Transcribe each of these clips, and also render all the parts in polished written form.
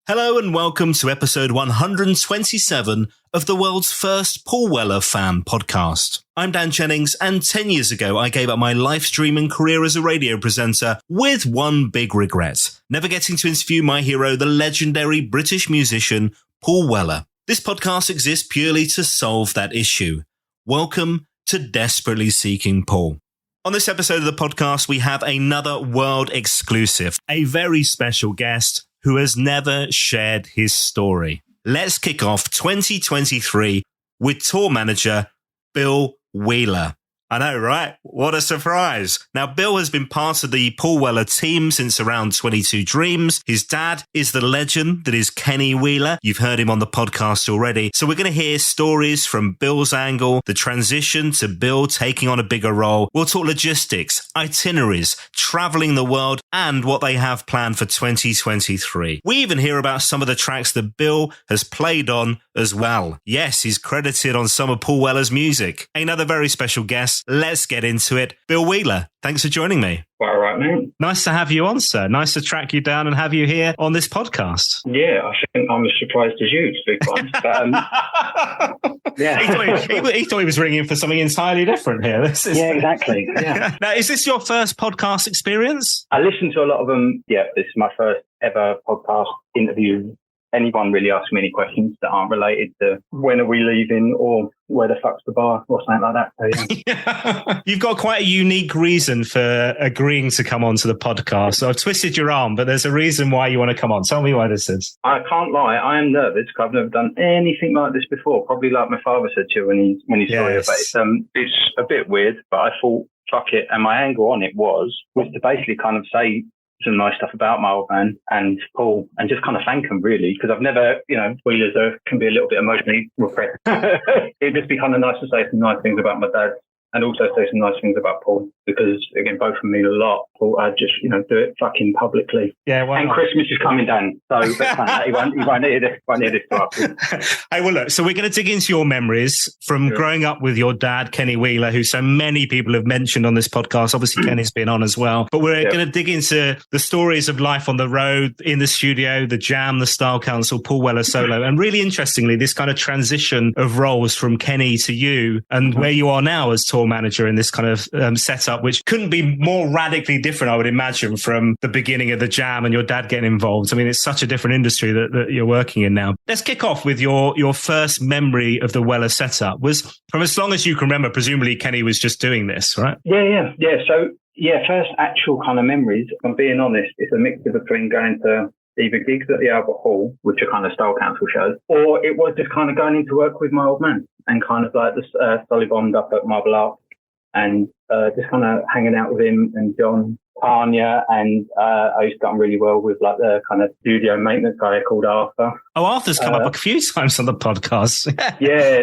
Hello and welcome to episode 127 of the world's first Paul Weller fan podcast. I'm Dan Jennings, and 10 years ago I gave up my live streaming career as a radio presenter with one big regret: never getting to interview my hero, the legendary British musician Paul Weller. This podcast exists purely to solve that issue. Welcome to Desperately Seeking Paul. On this episode of the podcast, we have another world exclusive, a very special guest who has never shared his story. Let's kick off 2023 with tour manager Bill Wheeler. I know, right? What a surprise. Now, Bill has been part of the Paul Weller team since around 22 Dreams. His dad is the legend that is Kenny Wheeler. You've heard him on the podcast already. So we're going to hear stories from Bill's angle, the transition to Bill taking on a bigger role. We'll talk logistics, itineraries, traveling the world, and what they have planned for 2023. We even hear about some of the tracks that Bill has played on as well. Yes, he's credited on some of Paul Weller's music. Another very special guest. Let's get into it. Bill Wheeler, thanks for joining me. Quite all right, man. Nice to have you on, sir. Nice to track you down and have you here on this podcast. Yeah, I think I'm as surprised as you, to be honest. Yeah. He thought he was ringing for something entirely different here. Yeah, exactly. Yeah. Now, is this your first podcast experience? I listen to a lot of them. Yeah, this is my first ever podcast interview. Anyone really asks me any questions that aren't related to when are we leaving or where the fuck's the bar or something like that. So, yeah. You've got quite a unique reason for agreeing to come onto the podcast. So I've twisted your arm, but there's a reason why you want to come on. Tell me why this is. I can't lie. I am nervous because I've never done anything like this before. Probably like my father said to you when he saw it. But it's a bit weird, but I thought, fuck it. And my angle on it was to basically kind of say some nice stuff about my old man and Paul and just kind of thank them, really, because I've never, Wheelers can be a little bit emotionally repressed. It'd just be kind of nice to say some nice things about my dad and also say some nice things about Paul, because again, both of them mean a lot. Paul, I'd just, do it fucking publicly. Yeah, why and not? Christmas is coming down, so he won't hear this stuff. Hey, well, look, so we're going to dig into your memories from growing up with your dad, Kenny Wheeler, who so many people have mentioned on this podcast. Obviously, Kenny's been on as well. But we're going to dig into the stories of life on the road, in the studio, the Jam, the Style Council, Paul Weller solo. And really interestingly, this kind of transition of roles from Kenny to you and where you are now as tour manager in this kind of setup, which couldn't be more radically different, I would imagine, from the beginning of the Jam and your dad getting involved. I mean, it's such a different industry that you're working in now. Let's kick off with your first memory of the Weller setup. Was from as long as you can remember, presumably Kenny was just doing this, right? Yeah. So, first actual kind of memories, if I'm being honest, it's a mixture between going to either gigs at the Albert Hall, which are kind of Style Council shows, or it was just kind of going into work with my old man and kind of like the Solly Bond up at Marble Arch and just kind of hanging out with him and John, Tanya, and I used to get on really well with like the kind of studio maintenance guy called Arthur. Oh, Arthur's come up a few times on the podcast.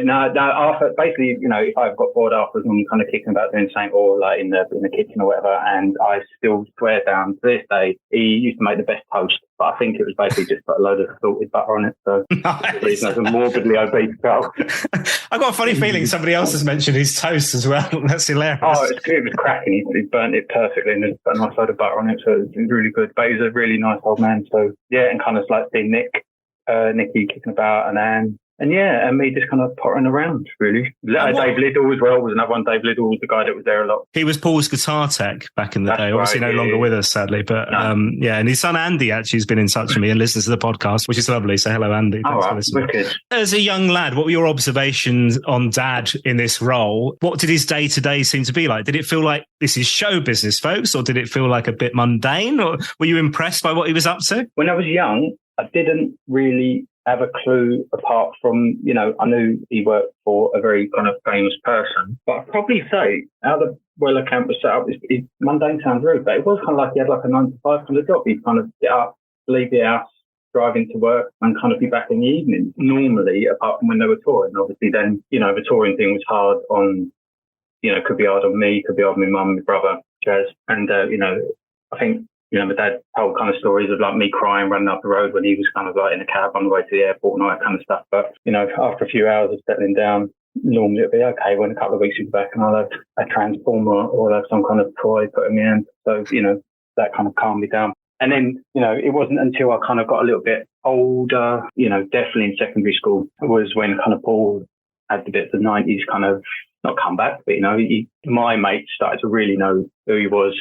No, Arthur, basically, if I've got bored, Arthur's normally kind of kicking about doing something or like in the kitchen or whatever, and I still swear down to this day, he used to make the best toast, but I think it was basically just put a load of salted butter on it, so nice. The reason I was a morbidly obese girl. I've got a funny feeling somebody else has mentioned his toast as well. That's hilarious. Oh, it was cracking. He burnt it perfectly and just put a nice load of butter on it, so it was really good. But he was a really nice old man, so yeah, and kind of like seeing Nicky kicking about and me just kind of pottering around, really. Dave Liddell as well was another one. Dave Liddell was the guy that was there a lot. He was Paul's guitar tech back in the day. Obviously no longer with us, sadly. But and his son Andy actually has been in touch with me and listens to the podcast, which is lovely. So hello, Andy. Thanks for listening. Wicked. As a young lad, what were your observations on Dad in this role? What did his day-to-day seem to be like? Did it feel like this is show business, folks, or did it feel like a bit mundane? Or were you impressed by what he was up to? When I was young, I didn't really have a clue apart from, I knew he worked for a very kind of famous person. But I'd probably say how the Weller camp was set up, mundane sounds rude, but it was kind of like he had like a 9 to 5 kind of job. He'd kind of get up, leave the house, drive into work and kind of be back in the evening, normally, apart from when they were touring. Obviously then, the touring thing was hard on, could be hard on me, could be hard on my mum, my brother, Jazz. And, I think, my dad told kind of stories of like me crying, running up the road when he was kind of like in a cab on the way to the airport and all that kind of stuff. But, after a few hours of settling down, normally it'd be okay. When a couple of weeks you'd be back and I'll have a transformer or I'll have some kind of toy put in my hand. So, that kind of calmed me down. And then, it wasn't until I kind of got a little bit older, definitely in secondary school, was when kind of Paul had the bit of the 90s kind of, not come back, but, my mates started to really know who he was.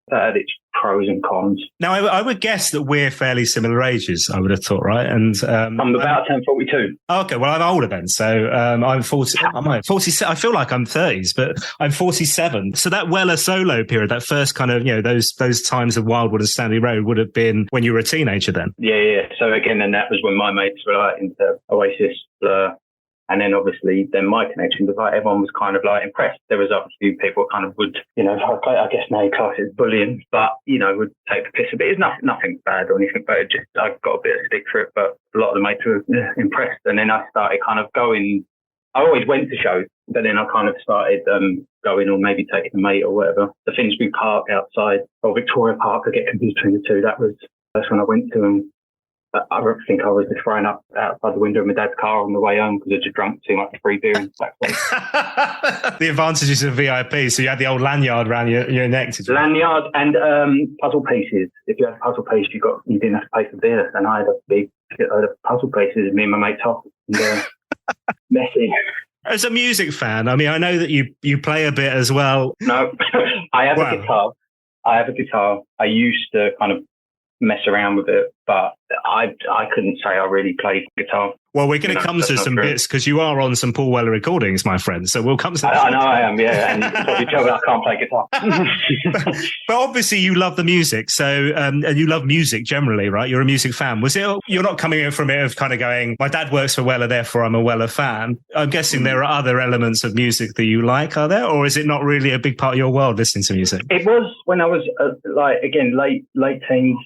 That had its pros and cons. Now, I would guess that we're fairly similar ages, I would have thought, right? And I'm about to turn 42. Okay, well, I'm older then. So I'm 40. I'm 47. I feel like I'm 30s, but I'm 47. So that Weller solo period, that first kind of, those times of Wildwood and Stanley Road would have been when you were a teenager then. Yeah. So again, then that was when my mates were like into Oasis, Blur. And then obviously, then my connection was like everyone was kind of like impressed. There was a few people kind of would, I guess now class it as bullying, but would take the piss a bit. It's nothing bad or anything, but it just I got a bit of stick for it. But a lot of the mates were impressed. And then I started kind of going. I always went to shows, but then I kind of started going or maybe taking a mate or whatever. The Finsbury Park outside or Victoria Park, I get confused between the two. That's when I went to them. I think I was just throwing up outside the window of my dad's car on the way home because I just drunk too much free beer and The advantages of VIP. So you had the old lanyard around your neck. Lanyard and puzzle pieces. If you had a puzzle piece, you didn't have to pay for beer. And I had a big load of puzzle pieces. Me and my mate Top. Messy. As a music fan, I mean, I know that you play a bit as well. No, I have a guitar. I used to kind of mess around with it, but I couldn't say I really played guitar. Well, we're going to come to some bits because you are on some Paul Weller recordings, my friend. So we'll come to that. I know I am, yeah. And you can probably tell that I can't play guitar. But obviously you love the music. So, and you love music generally, right? You're a music fan. You're not coming in from it of kind of going, my dad works for Weller, therefore I'm a Weller fan. I'm guessing there are other elements of music that you like, are there? Or is it not really a big part of your world, listening to music? It was when I was late teens,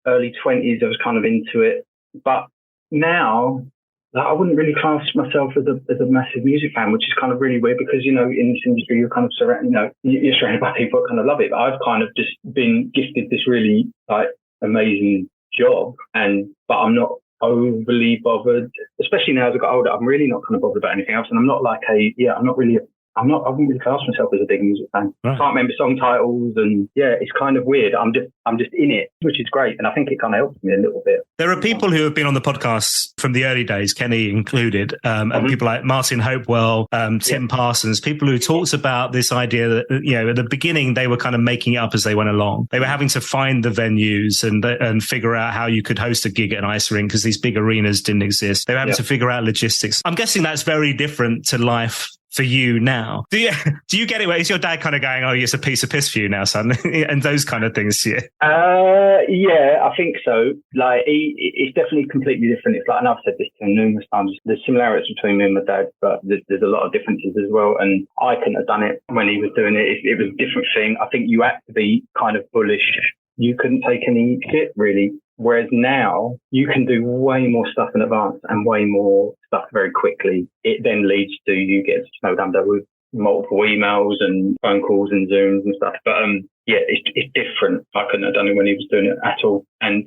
early 20s, I was kind of into it. But now, I wouldn't really class myself as a massive music fan, which is kind of really weird because, in this industry, you're kind of you're surrounded by people that kind of love it. But I've kind of just been gifted this really amazing job, but I'm not overly bothered, especially now as I got older. I'm really not kind of bothered about anything else. And I'm not I wouldn't really class myself as a big music fan. Right. I can't remember song titles and it's kind of weird. I'm just in it, which is great. And I think it kind of helps me a little bit. There are people who have been on the podcast from the early days, Kenny included, and people like Martin Hopewell, Tim Parsons, people who talked about this idea that, at the beginning, they were kind of making it up as they went along. They were having to find the venues and figure out how you could host a gig at an ice rink because these big arenas didn't exist. They were having to figure out logistics. I'm guessing that's very different to life for you now. Do you get it? Is your dad kind of going, oh, it's a piece of piss for you now, son? And those kind of things to you? Yeah, I think so. Like, it's definitely completely different. It's like, and I've said this to him numerous times, there's similarities between me and my dad, but there's a lot of differences as well. And I couldn't have done it when he was doing it. It was a different thing. I think you had to be kind of bullish. You couldn't take any shit, really. Whereas now you can do way more stuff in advance and way more stuff very quickly. It then leads to you get snowed under with multiple emails and phone calls and Zooms and stuff. But it's different. I couldn't have done it when he was doing it at all. And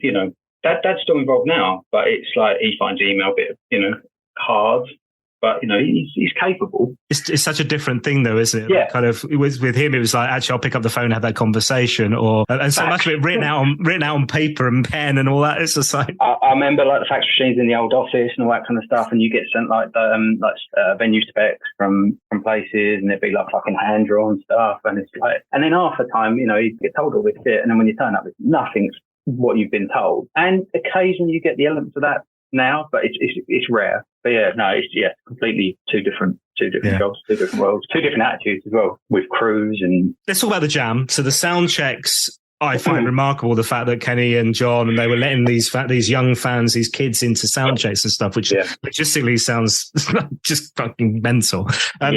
Dad's still involved now, but it's like he finds email a bit hard. But, he's capable. It's such a different thing, though, isn't it? Yeah. Kind of with him, it was like, actually, I'll pick up the phone and have that conversation. And so much of it written out on paper and pen and all that. It's just like... I remember like the fax machines in the old office and all that kind of stuff. And you get sent like venue specs from places and it'd be like fucking hand-drawn stuff. And it's like... And then half the time, you get told all this shit. And then when you turn up, nothing's what you've been told. And occasionally you get the elements of that now, but it's rare. But it's completely two different jobs, two different worlds, two different attitudes as well with crews. And let's talk about the jam. So the sound checks, I find remarkable the fact that Kenny and John, and they were letting these young fans, these kids into sound checks and stuff, which logistically sounds just fucking mental. But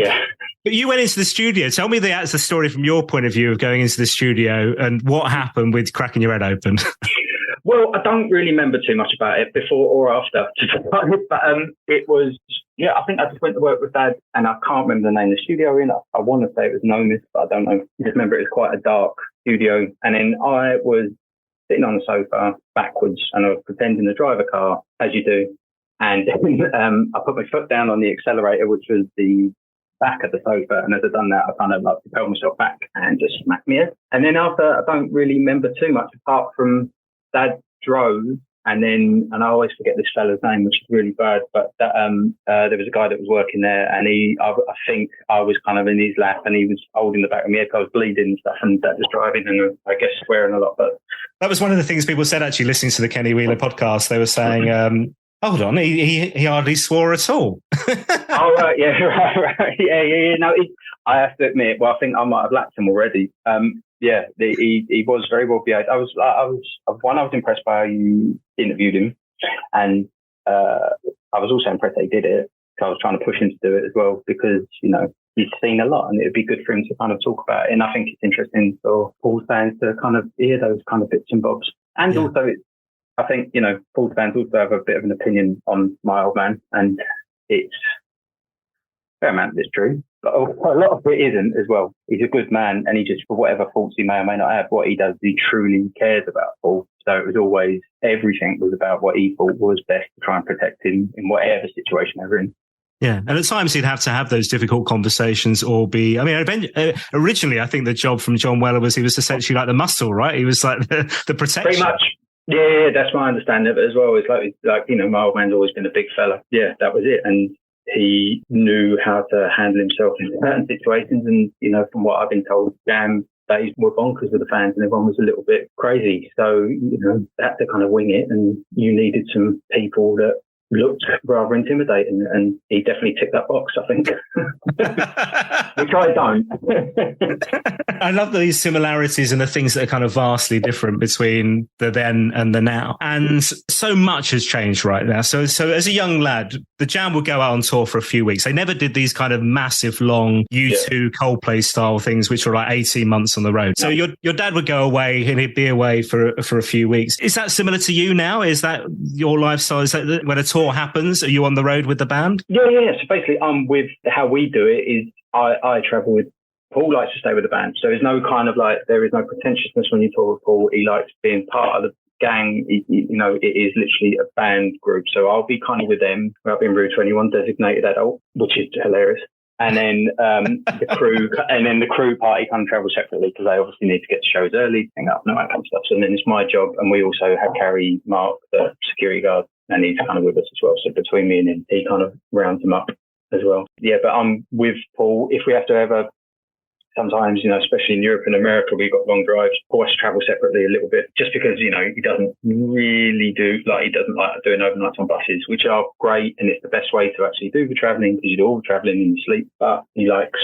you went into the studio. Tell me the story from your point of view of going into the studio and what happened with cracking your head open. Well, I don't really remember too much about it before or after, but it was, I think I just went to work with Dad, and I can't remember the name of the studio in. I want to say it was Nomis, but I don't know. I just remember it was quite a dark studio, and then I was sitting on the sofa backwards, and I was pretending to drive a car, as you do, and then I put my foot down on the accelerator, which was the back of the sofa, and as I'd done that, I kind of like propelled myself back and just smacked me head. And then after, I don't really remember too much apart from Dad drove And I always forget this fella's name, which is really bad, but that, there was a guy that was working there, and I think I was kind of in his lap, and he was holding the back of my head, I was bleeding and stuff, and that was driving, and I guess swearing a lot. But that was one of the things people said, actually, listening to the Kenny Wheeler podcast. They were saying, hold on, he hardly swore at all. Oh, right, yeah, right. Yeah. No, I have to admit, well, I think I might have lapped him already. Yeah, he was very well behaved. I was impressed by how you interviewed him, and I was also impressed that he did it. So I was trying to push him to do it as well, because, you know, he's seen a lot, and it would be good for him to kind of talk about it. And I think it's interesting for Paul's fans to kind of hear those kind of bits and bobs. And also, I think, you know, Paul's fans also have a bit of an opinion on my old man, and it's a fair amount of it's true, but a lot of it isn't as well. He's a good man, and he just, for whatever faults he may or may not have, what he does, he truly cares about Paul. So it was always, everything was about what he thought was best to try and protect him in whatever situation they were in. Yeah, and at times he'd have to have those difficult conversations, or be, I mean, originally I think the job from John Weller was he was essentially like the muscle, right? He was like the protection. Pretty much. Yeah, that's my understanding of it as well. It's like, you know, my old man's always been a big fella. Yeah, that was it. And he knew how to handle himself in certain situations. And, you know, from what I've been told, Jam days were bonkers with the fans, and everyone was a little bit crazy. So, you know, they had to kind of wing it, and you needed some people that looked rather intimidating, and he definitely ticked that box, I think. Which I don't. I love these similarities and the things that are kind of vastly different between the then and the now. And so much has changed right now. So as a young lad, the Jam would go out on tour for a few weeks. They never did these kind of massive, long U2 Coldplay style things, which were like 18 months on the road. So your dad would go away, and he'd be away for a few weeks. Is that similar to you now? Is that your lifestyle? Is that when a tour happens, are you on the road with the band? Yeah. So basically, with how we do it is I travel with Paul. Likes to stay with the band, so there's no kind of like, there is no pretentiousness when you tour with Paul. He likes being part of the gang. You know, it is literally a band group, so I'll be kind of with them without being rude to anyone, designated adult, which is hilarious. And then the crew party kind of travel separately, because they obviously need to get to shows early, hang up, and all that kind of stuff. So then it's my job, and we also have Carrie Mark, the security guard, and he's kind of with us as well. So between me and him, he kind of rounds them up as well. Yeah, but I'm with Paul. If we have to ever, sometimes, you know, especially in Europe and America, we've got long drives. Paul has to travel separately a little bit, just because, you know, he doesn't like doing overnights on buses, which are great, and it's the best way to actually do the travelling, because you do all the travelling in your sleep. But he likes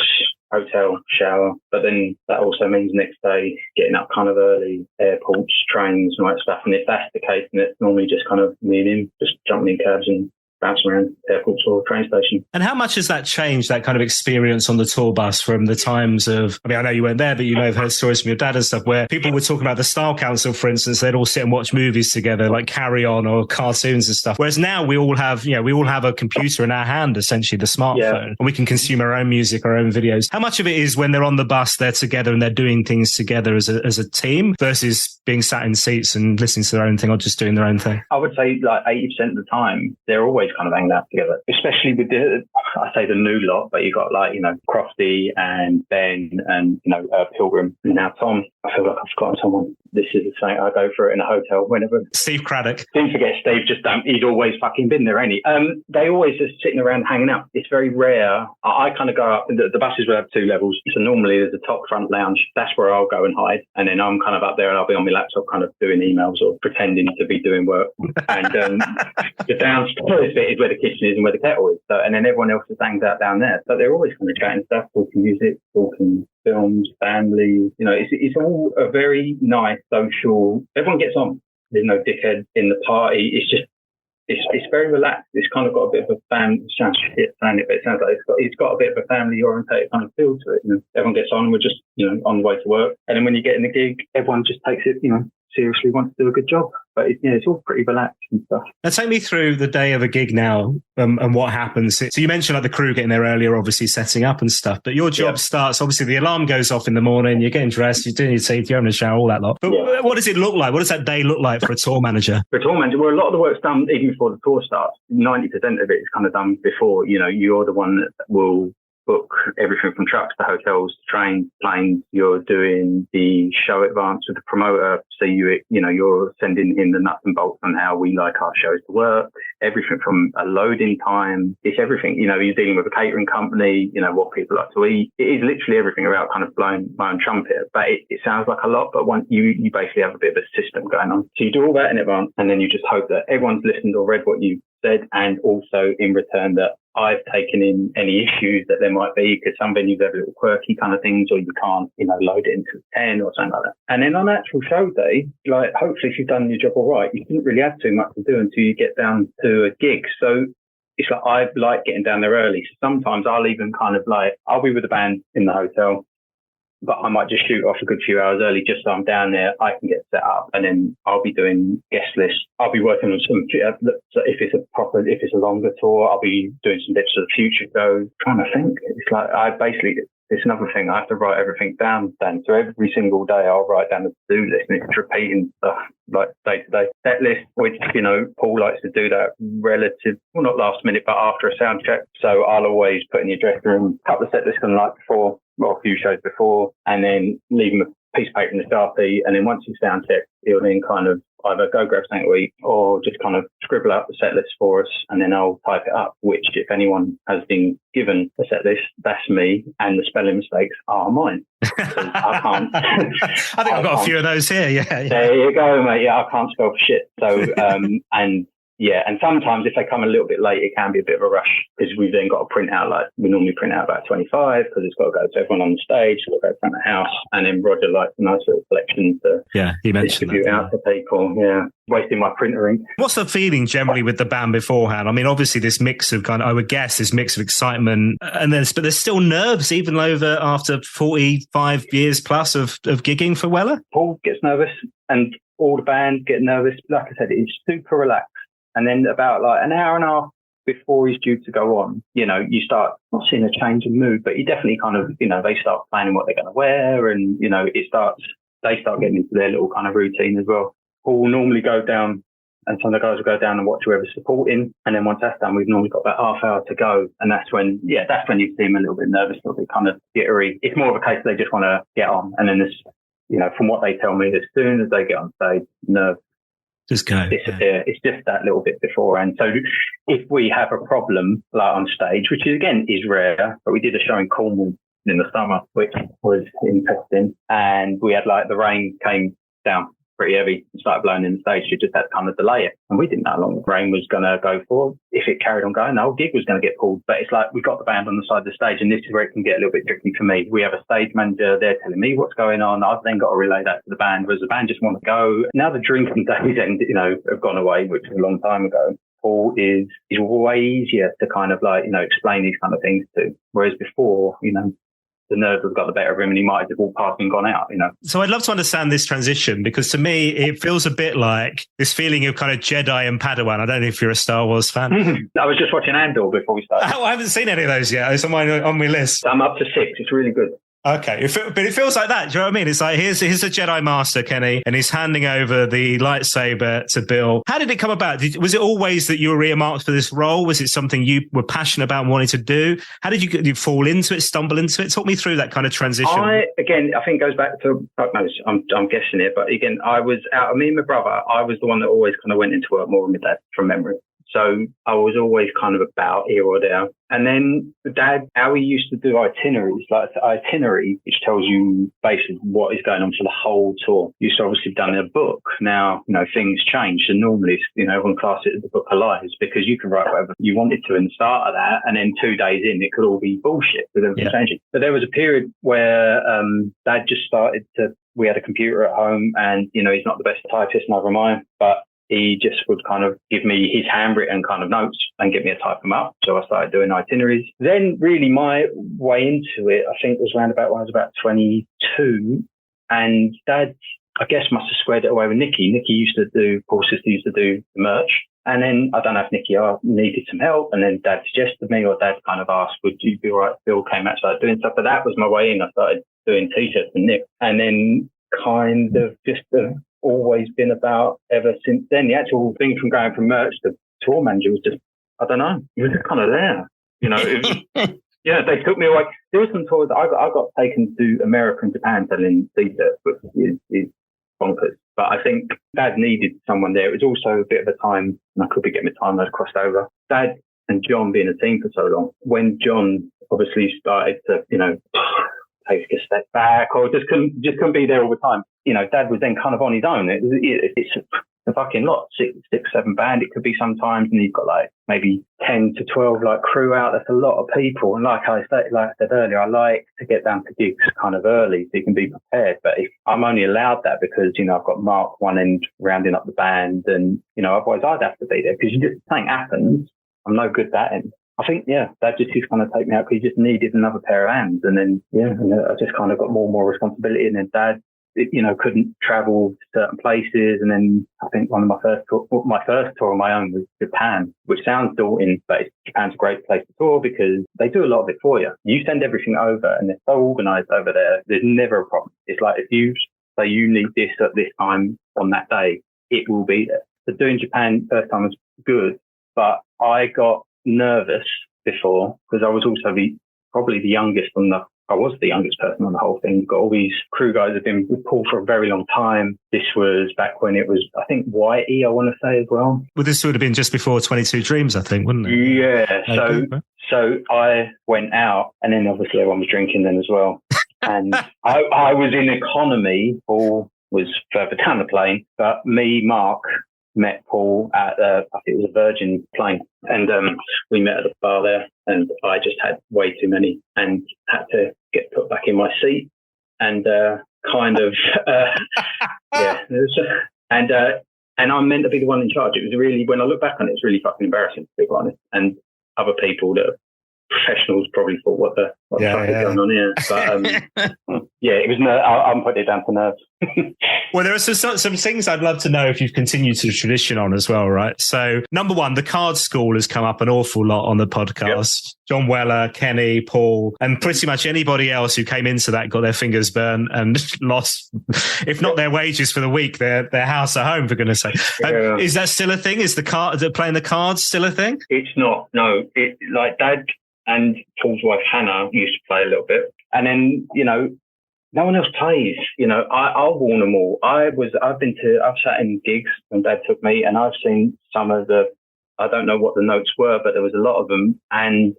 hotel, shower, but then that also means next day getting up kind of early, airports, trains, and all that stuff. And if that's the case, then it's normally just kind of me and him just jumping in cabs and bouncing around airports or train station. And how much has that changed, that kind of experience on the tour bus, from the times of, I mean, I know you weren't there, but you may have heard stories from your dad and stuff, where people were talking about the Style Council, for instance, they'd all sit and watch movies together, like Carry On or cartoons and stuff. Whereas now we all have a computer in our hand, essentially the smartphone, and we can consume our own music, our own videos. How much of it is when they're on the bus, they're together and they're doing things together as a team, versus being sat in seats and listening to their own thing or just doing their own thing? I would say like 80% of the time, they're always kind of hanging out together, especially with the new lot, but you got like, you know, Crofty and Ben and, you know, Pilgrim. And now Tom, I feel like I've forgotten someone. This is the thing, I go for it in a hotel whenever. Steve Craddock. Didn't forget Steve, he's always fucking been there, ain't he? They always just sitting around hanging out. It's very rare. I kind of go up, the buses will have 2 levels. So normally there's a top front lounge. That's where I'll go and hide. And then I'm kind of up there, and I'll be on my laptop kind of doing emails or pretending to be doing work. And the downstairs bit is where the kitchen is and where the kettle is. So, and then everyone else just hangs out down there. But they're always kind of chatting stuff, talking music, talking films, family. You know, it's all a very nice social. Everyone gets on. There's no dickhead in the party. It's just it's very relaxed. It's kind of got a bit of a family. It sounds shit saying it, but it sounds like it's got a bit of a family orientated kind of feel to it. You know, everyone gets on. We're just, you know, on the way to work, and then when you get in the gig, everyone just takes it, you know, seriously, wants to do a good job. But it's all pretty relaxed and stuff. Now take me through the day of a gig now, and what happens. So you mentioned like the crew getting there earlier, obviously setting up and stuff, but your job starts, obviously the alarm goes off in the morning, you're getting dressed, you're doing your teeth, you're having a shower, all that lot. But what does it look like? What does that day look like for a tour manager? For a tour manager, well, a lot of the work's done even before the tour starts. 90% of it is kind of done before. You know, you're the one that will book everything from trucks to hotels, to trains, planes. You're doing the show advance with the promoter. So you're sending in the nuts and bolts on how we like our shows to work. Everything from a loading time. It's everything. You're dealing with a catering company, what people like to eat. It is literally everything about kind of blowing my own trumpet. But it sounds like a lot, but once you basically have a bit of a system going on. So you do all that in advance, and then you just hope that everyone's listened or read what you said, and also in return that I've taken in any issues that there might be, because some venues have little quirky kind of things, or you can't, load it into 10 or something like that. And then on actual show day, like, hopefully if you've done your job all right, you didn't really have too much to do until you get down to a gig. So it's like, I like getting down there early. So sometimes I'll even kind of I'll be with the band in the hotel, but I might just shoot off a good few hours early just so I'm down there. I can get set up, and then I'll be doing guest lists. I'll be working on some, so if it's a longer tour, I'll be doing some bits of the future shows. Trying to think. It's like, it's another thing. I have to write everything down then. So every single day I'll write down the to-do list, and it's repeating stuff like day to day. Set list, which, Paul likes to do that not last minute, but after a sound check. So I'll always put in the dressing room, a couple of set lists on the night before, or a few shows before, and then leave him a piece of paper in the Sharpie. And then once he's sound checked, he'll then kind of either go grab something to eat or just kind of scribble out the set list for us, and then I'll type it up, which if anyone has been given a set list, that's me, and the spelling mistakes are mine. I can't. I think I've got a few of those here, yeah. There you go, mate. Yeah, I can't spell for shit. So, and sometimes if they come a little bit late, it can be a bit of a rush, because we've then got to print out, we normally print out about 25, because it's got to go to everyone on the stage, it's got to go front of the house, and then Roger likes a nice little collection to distribute out to people. Yeah, wasting my printer ink. What's the feeling generally with the band beforehand? I mean, obviously this mix of I would guess this mix of excitement, but there's still nerves even after 45 years plus of gigging for Weller. Paul gets nervous, and all the band get nervous. Like I said, it's super relaxed. And then about an hour and a half before he's due to go on, you start not seeing a change in mood, but you definitely kind of, they start planning what they're going to wear, and, they start getting into their little kind of routine as well. Paul will normally go down, and some of the guys will go down and watch whoever's supporting. And then once that's done, we've normally got about half hour to go. And that's when you see him a little bit nervous, a little bit kind of jittery. It's more of a case they just want to get on. And then from what they tell me, as soon as they get on stage, nerves just go disappear. It's just that little bit before. And so if we have a problem on stage, which again is rare, but we did a show in Cornwall in the summer, which was interesting, and we had the rain came down pretty heavy and started blowing in the stage. You just had to kind of delay it, and we didn't know how long the rain was going to go for. If it carried on going, the whole gig was going to get pulled. But it's we got the band on the side of the stage, and this is where it can get a little bit tricky for me. We have a stage manager, they're telling me what's going on. I've then got to relay that to the band, whereas the band just want to go. Now the drinking days have gone away, which was a long time ago. Paul is way easier to kind of explain these kind of things to, whereas before, the nerves have got the better of him, and he might have just walked past and gone out, So I'd love to understand this transition, because to me, it feels a bit like this feeling of kind of Jedi and Padawan. I don't know if you're a Star Wars fan. I was just watching Andor before we started. Oh, I haven't seen any of those yet. It's on my list. I'm up to 6. It's really good. Okay, but it feels like that. Do you know what I mean? It's like, here's a Jedi Master, Kenny, and he's handing over the lightsaber to Bill. How did it come about? Was it always that you were earmarked for this role? Was it something you were passionate about and wanted to do? How did you fall into it, stumble into it? Talk me through that kind of transition. I think it goes back to, I'm guessing it, but again, I was me and my brother, I was the one that always kind of went into work more than my dad, from memory. So I was always kind of about here or there. And then Dad, how he used to do itineraries, itinerary, which tells you basically what is going on for the whole tour. Used to obviously have done in a book. Now, things change. And normally, everyone classes it as a book of lies, because you can write whatever you wanted to in the start of that. And then 2 days in, it could all be bullshit with everything changing. But there was a period where Dad just started we had a computer at home, and, he's not the best typist, neither am I, but he just would kind of give me his handwritten kind of notes and get me to type them up. So I started doing itineraries. Then really my way into it, I think, was around about when I was about 22. And Dad, I guess, must have squared it away with Nicky. Paul's sister used to do the merch. And then I don't know if Nicky needed some help. And then Dad suggested me, or Dad kind of asked, would you be all right? Bill came out, started doing stuff. But that was my way in. I started doing T-shirts for Nick. And then kind of just always been about ever since then. The actual thing from going from merch to tour manager was just, I don't know, it was just kind of there. It was Yeah, they took me away. There were some tours. I got taken to America and Japan selling t-shirts, which is bonkers. But I think Dad needed someone there. It was also a bit of a time, and I could be getting my time those crossed over. Dad and John being a team for so long, when John obviously started to, take a step back or just couldn't be there all the time, Dad was then kind of on his own. It's a fucking lot, six, 7 band. It could be sometimes, and you've got like maybe 10 to 12 like crew out. That's a lot of people. And like I said earlier, I like to get down to gigs kind of early so you can be prepared. But if I'm only allowed that because, I've got Mark one end rounding up the band and, otherwise I'd have to be there because something happens. I'm no good that end. I think, Dad just used to kind of take me out because he just needed another pair of hands. And then, and I just kind of got more and more responsibility. And then Dad, couldn't travel to certain places. And then I think my first tour on my own was Japan, which sounds daunting, but Japan's a great place to tour because they do a lot of it for you. You send everything over and they're so organized over there. There's never a problem. It's like if you say you need this at this time on that day, it will be there. So doing Japan first time was good, but I got nervous before because I was also probably the youngest I was the youngest person on the whole thing. You've got all these crew guys who've been with Paul for a very long time. This was back when it was, I think, Whitey, I want to say as well. Well, this would have been just before 22 Dreams, I think, wouldn't it? Yeah. So I went out and then obviously everyone was drinking then as well. And I was in economy. Paul was further down the plane, but me, Mark, met Paul at, I think it was a Virgin plane. And we met at the bar there and I just had way too many and had to get put back in my seat and and I'm meant to be the one in charge. It was really, when I look back on it, it's really fucking embarrassing to be honest. And other people that are professionals probably thought what the fuck is going on here. But it was I'm putting it down to nerves. Well, there are some things I'd love to know if you've continued to tradition on as well, right? So, number one, the card school has come up an awful lot on the podcast. Yep. John Weller, Kenny, Paul, and pretty much anybody else who came into that got their fingers burnt and lost, if not their wages for the week, their house at home, for goodness sake. Is that still a thing? Is playing the cards still a thing? It's not. No. Like Dad and Paul's wife Hannah used to play a little bit, and then no one else plays. I'll warn them all. I've sat in gigs when Dad took me, and I've seen some of I don't know what the notes were, but there was a lot of them, and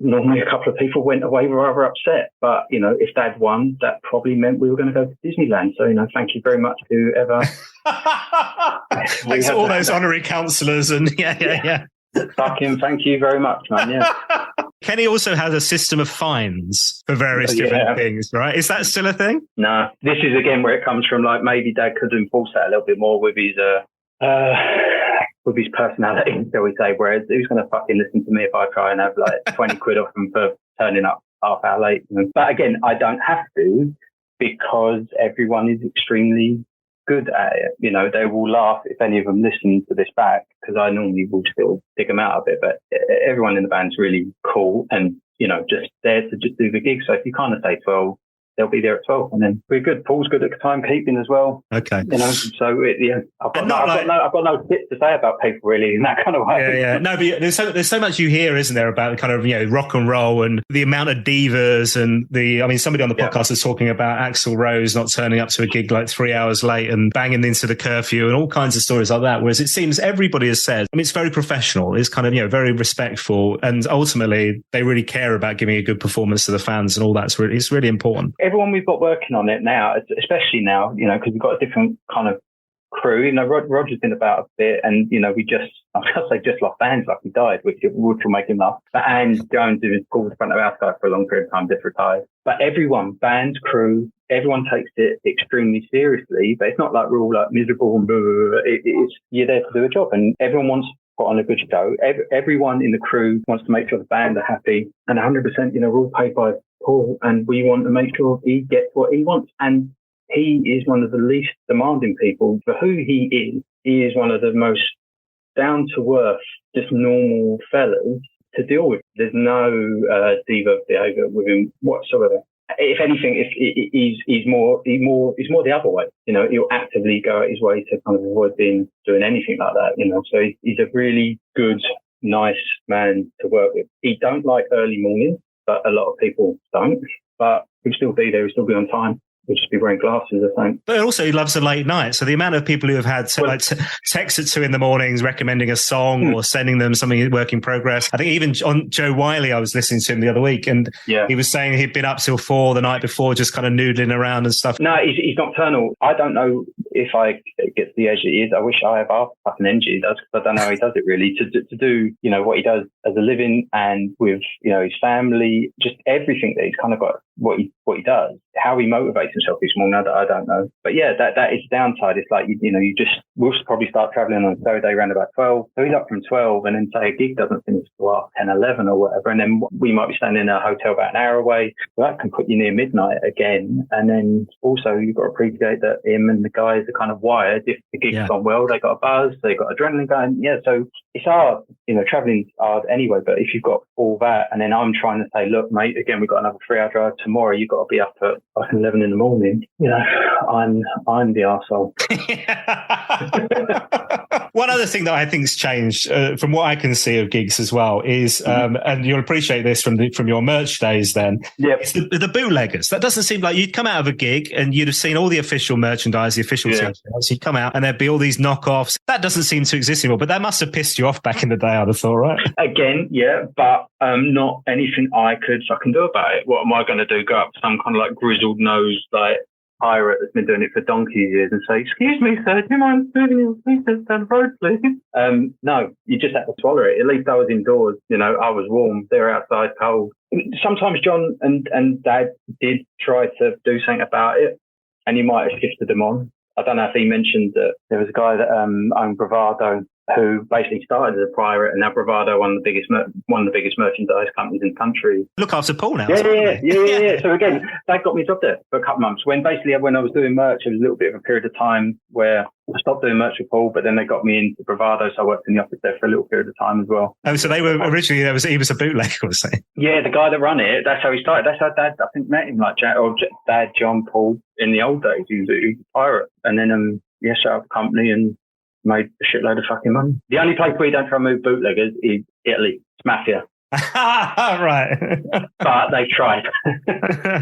normally a couple of people went away rather upset. But if Dad won, that probably meant we were going to go to Disneyland. So thank you very much to whoever. Thanks to all those honorary counsellors and yeah. Fucking thank you very much, man. Yeah. Kenny also has a system of fines for various different things, right? Is that still a thing? No. This is again where it comes from. Like maybe Dad could enforce that a little bit more with his personality, shall we say? Whereas who's going to fucking listen to me if I try and have like 20 quid off him for turning up half hour late? But again, I don't have to because everyone is extremely good at it. They will laugh if any of them listen to this back because I normally will still dig them out a bit, but everyone in the band's really cool and just there to just do the gig. So if you kind of say 12, they'll be there at 12 and then we're good. Paul's good at timekeeping as well. Okay. So I've got no tips to say about people really in that kind of way. Yeah. No, but there's so much you hear, isn't there, about kind of, rock and roll and the amount of divas and somebody on the podcast is talking about Axl Rose not turning up to a gig like 3 hours late and banging into the curfew and all kinds of stories like that. Whereas it seems everybody has said, it's very professional. It's kind of, very respectful. And ultimately they really care about giving a good performance to the fans and all that's it's really important. Everyone we've got working on it now, especially now, because we've got a different kind of crew. Roger's been about a bit, and we just lost bands like he died, which will make him laugh. And Jones, who was Paul's front of house guy for a long period of time, just retired. But everyone, band, crew, everyone takes it extremely seriously. But it's not like we're all like miserable and blah, blah, blah. It's you're there to do a job, and everyone wants to put on a good show. Everyone in the crew wants to make sure the band are happy, and 100%. We're all paid by Paul, and we want to make sure he gets what he wants. And he is one of the least demanding people for who he is. He is one of the most down to earth, just normal fellas to deal with. There's no diva behaviour with him whatsoever. If anything, he's more the other way. He'll actively go out his way to kind of avoid doing anything like that. So he's a really good, nice man to work with. He don't like early mornings. but a lot of people don't. But he'll still be there. He'll still be on time. He'll just be wearing glasses, I think. But also he loves a late night. So the amount of people who have had texts at 2 a.m. recommending a song or sending them something work in progress. I think even on Joe Wiley, I was listening to him the other week, and he was saying he'd been up till 4 the night before, just kind of noodling around and stuff. No, he's nocturnal. I don't know if I get to the age that he is. I wish I have half the fucking energy he does, because I don't know how he does it really. To do, what he does as a living and with, his family, just everything that he's kind of got, what he does, how he motivates himself each morning, I don't know. But yeah, that is the downside. It's like, we'll probably start traveling on Saturday around about 12. So he's up from 12, and then say a gig doesn't finish till 10, 11 or whatever. And then we might be staying in a hotel about an hour away. So that can put you near midnight again. And then also you've got to appreciate that him and the guys are kind of wired. If the gig's gone well, they got a buzz, they got adrenaline going. Yeah, so it's hard. Traveling's hard anyway. But if you've got all that, and then I'm trying to say, look, mate, again, we've got another 3-hour drive tomorrow. You've got to be up at like 11 in the morning. I'm the arsehole. One other thing that I think's changed from what I can see of gigs as well is, and you'll appreciate this from your merch days then, it's the bootleggers. That doesn't seem like you'd come out of a gig and you'd have seen all the official merchandise, the official t-shirts. You'd come out and there'd be all these knockoffs. That doesn't seem to exist anymore, but that must have pissed you off back in the day, I'd have thought, right? Again, yeah, but not anything I can do about it. What am I going to do? Go up to some kind of like grizzled nose, like pirate that's been doing it for donkey's years and say, "Excuse me, sir, do you mind moving your feet down the road, please?" No, you just have to swallow it. At least I was indoors. I was warm. They're outside cold. Sometimes John and Dad did try to do something about it, and you might have shifted them on. I don't know if he mentioned that there was a guy that owned Bravado, who basically started as a pirate, and now Bravado, one of the biggest merchandise companies in the country. Look after Paul now. Yeah. So again, that got me a job there for a couple of months. When I was doing merch, it was a little bit of a period of time where I stopped doing merch with Paul, but then they got me into Bravado, so I worked in the office there for a little period of time as well. Oh, so they were originally, he was a bootlegger, was he? Yeah, the guy that ran it, that's how he started. That's how Dad, I think, met him, Dad, John, Paul, in the old days. He was a pirate. And then, set up a company and made a shitload of fucking money. The only place we don't try and move bootleggers is Italy. It's mafia. Right. But they tried.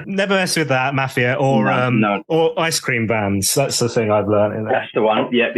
Never mess with that, mafia or ice cream vans. That's the thing I've learned. That's the one. Yep.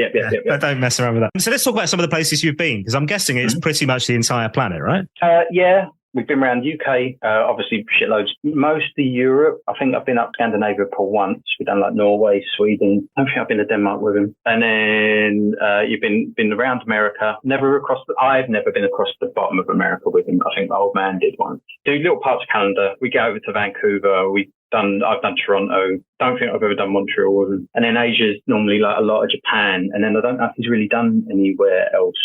Don't mess around with that. So let's talk about some of the places you've been, because I'm guessing it's pretty much the entire planet, right? Yeah. We've been around UK, obviously shitloads. Mostly Europe. I think I've been up Scandinavia Paul once. We've done like Norway, Sweden. I don't think I've been to Denmark with him. And then you've been around America. I've never been across the bottom of America with him. I think my old man did once. Do little parts of Canada. We get over to Vancouver. I've done Toronto. Don't think I've ever done Montreal. And then Asia's normally like a lot of Japan. And then I don't know if he's really done anywhere else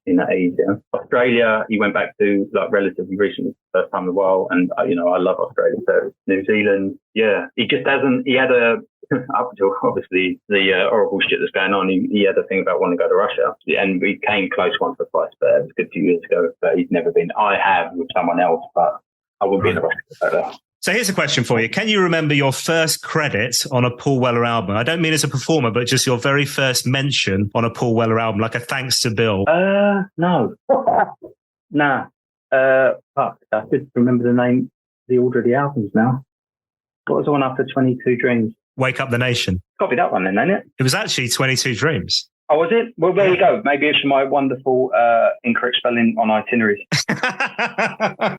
in Asia. Australia, he went back to like relatively recently, first time in a while, and I love Australia. So New Zealand, he just hasn't. He had up until obviously the horrible shit that's going on. He had a thing about wanting to go to Russia, and we came close once or twice, but it was a good few years ago. But he's never been. I have with someone else, but I wouldn't be in a Russia about that. So here's a question for you. Can you remember your first credit on a Paul Weller album? I don't mean as a performer, but just your very first mention on a Paul Weller album, like a thanks to Bill. No. Nah. Fuck. I could remember the order of the albums now. What was the one after 22 Dreams? Wake Up the Nation. Got to be that one then, ain't it? It was actually 22 Dreams. Oh, was it? Well, there you go. Maybe it's my wonderful incorrect spelling on itineraries.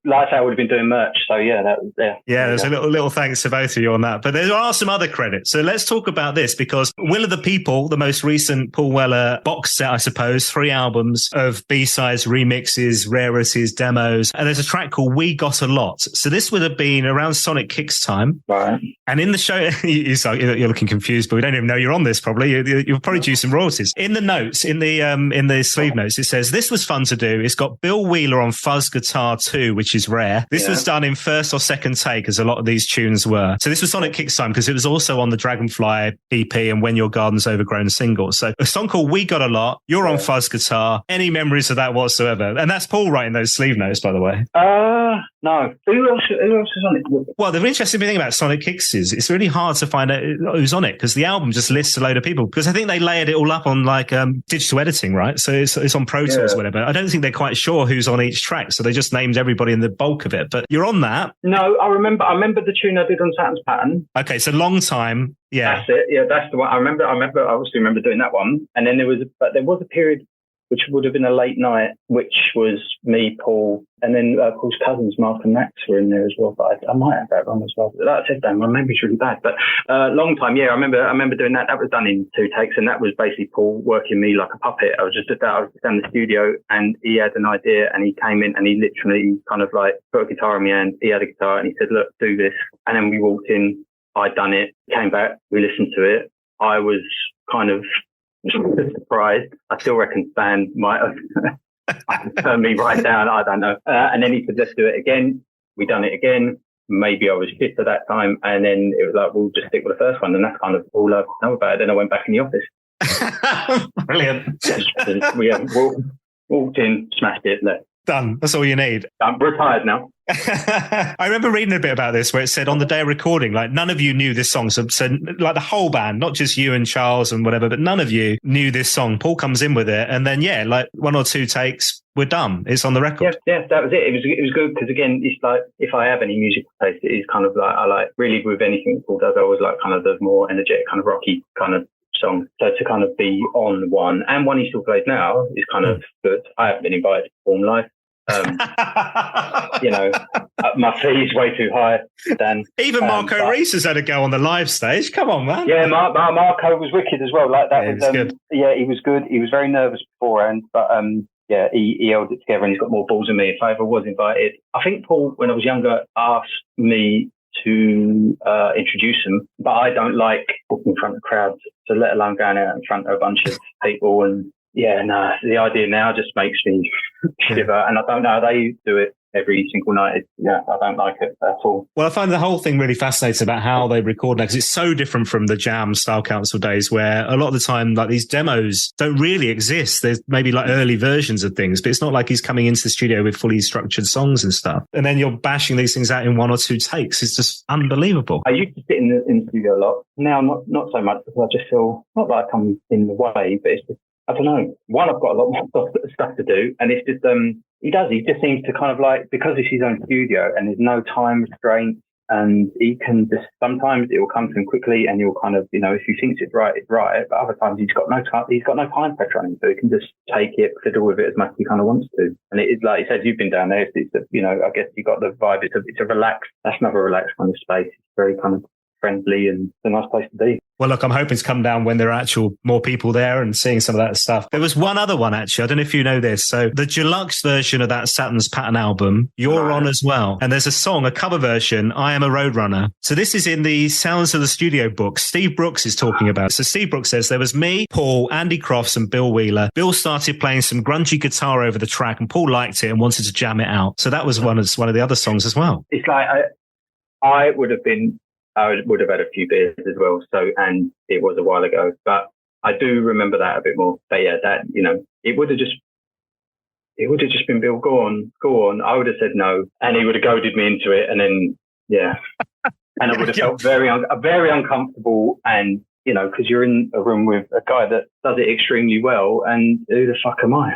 Like I would have been doing merch. So, that was there. Yeah, there's a little thanks to both of you on that. But there are some other credits. So let's talk about this, because Will of the People, the most recent Paul Weller box set, I suppose, 3 albums of B-sides, remixes, rarities, demos. And there's a track called We Got a Lot. So this would have been around Sonic Kicks time. Right. And in the show, you're looking confused, but we don't even know you're on this probably. You'll probably do some royalties. In the notes, in the sleeve notes, it says, this was fun to do. It's got Bill Wheeler on fuzz guitar too, which is rare. This was done in first or second take, as a lot of these tunes were. So this was Sonic Kicks time, because it was also on the Dragonfly EP and When Your Garden's Overgrown single. So a song called We Got a Lot, you're on fuzz guitar. Any memories of that whatsoever? And that's Paul writing those sleeve notes, by the way. No. Who else is on it? Well, the interesting thing about Sonic Kicks is it's really hard to find out who's on it, because the album just lists a load of people, because I think they layered it all up on like digital editing, right? So it's on Pro Tools or whatever. I don't think they're quite sure who's on each track, so they just named everybody in the bulk of it. But you're on that. No, I remember the tune I did on Saturn's Pattern. Okay, so long time. Yeah. That's it. Yeah, that's the one. I obviously remember doing that one. And then there was a period which would have been a late night, which was me, Paul, and then Paul's cousins, Mark and Max, were in there as well. But I might have that wrong as well. But that's it, Dan. My memory's really bad. But long time, yeah. I remember doing that. That was done in 2 takes, and that was basically Paul working me like a puppet. I was just down in the studio, and he had an idea, and he came in, and he literally kind of like put a guitar in my hand. He had a guitar, and he said, "Look, do this." And then we walked in. I'd done it. Came back. We listened to it. I was kind of surprised. I still reckon Stan might have turned me right down. I don't know. And then he said, "Let's do it again." We done it again. Maybe I was fit at that time. And then it was like, we'll just stick with the first one. And that's kind of all I know about it. Then I went back in the office. Brilliant. We walked in, smashed it, left. Done. That's all you need. I'm retired now. I remember reading a bit about this where it said on the day of recording, like none of you knew this song. So like the whole band, not just you and Charles and whatever, but none of you knew this song. Paul comes in with it, and then like 1 or 2 takes, we're done. It's on the record. Yeah, that was it. It was good because again, it's like if I have any musical taste, it is kind of like I like really with anything Paul does. I always like kind of the more energetic, kind of rocky kind of song. So to kind of be on one and one he still plays now is kind of good. I haven't been invited to perform live. My fee's way too high, Dan. Even Marco Reese has had a go on the live stage. Come on, man. Yeah, Marco was wicked as well. Like that was good. Yeah, he was good. He was very nervous beforehand, but he held it together, and he's got more balls than me. If I ever was invited, I think Paul, when I was younger, asked me to introduce him, but I don't like talking in front of crowds, so let alone going out in front of a bunch of people. And the idea now just makes me shiver, and I don't know how they do it every single night. I don't like it at all. Well, I find the whole thing really fascinating about how they record now, because it's so different from the Jam Style Council days where a lot of the time, like these demos don't really exist. There's maybe like early versions of things, but it's not like he's coming into the studio with fully structured songs and stuff. And then you're bashing these things out in 1 or 2 takes. It's just unbelievable. I used to sit in the studio a lot. Now, not so much, because I just feel not like I'm in the way, but it's just, I don't know. One, I've got a lot more stuff to do, and it's just he just seems to kind of like, because it's his own studio and there's no time restraint, and he can just, sometimes it will come to him quickly, and he'll kind of, if he thinks it's right, but other times he's got no time pressure on him, so he can just take it, fiddle with it as much as he kind of wants to. And it is like he said, you've been down there, it's I guess you got the vibe. It's a relaxed. That's another relaxed kind of space. It's very kind of friendly, and it's a nice place to be. Well, look, I'm hoping to come down when there are more people there and seeing some of that stuff. There was one other one, actually. I don't know if you know this. So the deluxe version of that Saturn's Pattern album, you're on as well. And there's a cover version, I Am a Roadrunner. So this is in the Sounds of the Studio book. Steve Brooks is talking about it. So Steve Brooks says, there was me, Paul, Andy Crofts and Bill Wheeler. Bill started playing some grungy guitar over the track, and Paul liked it and wanted to jam it out. So that was one of the other songs as well. It's like I would have had a few beers as well. So, and it was a while ago, but I do remember that a bit more. But yeah, that, it would have just been Bill, go on. I would have said no, and he would have goaded me into it. And then, and I would have felt very uncomfortable. And, because you're in a room with a guy that does it extremely well, and who the fuck am I?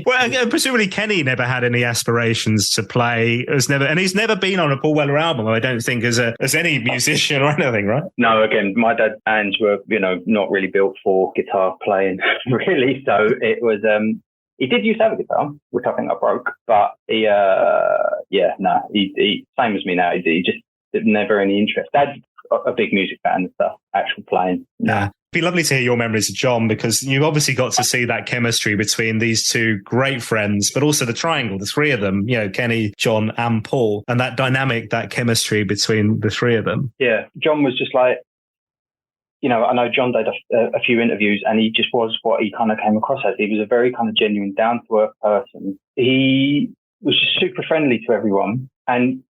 Well, presumably Kenny never had any aspirations to play. He's never been on a Paul Weller album, I don't think, as any musician or anything, right? No, again, my dad's hands were, not really built for guitar playing, really. So it was, he did used to have a guitar, which I think I broke, but he same as me now. He just never any interest. Dad's a big music fan and stuff, actual playing. Yeah. It'd be lovely to hear your memories of John, because you obviously got to see that chemistry between these two great friends, but also the triangle, the three of them, Kenny, John and Paul, and that dynamic, that chemistry between the three of them. Yeah. John was just like, I know John did a few interviews, and he just was what he kind of came across as. He was a very kind of genuine, down-to-earth person. He was just super friendly to everyone. And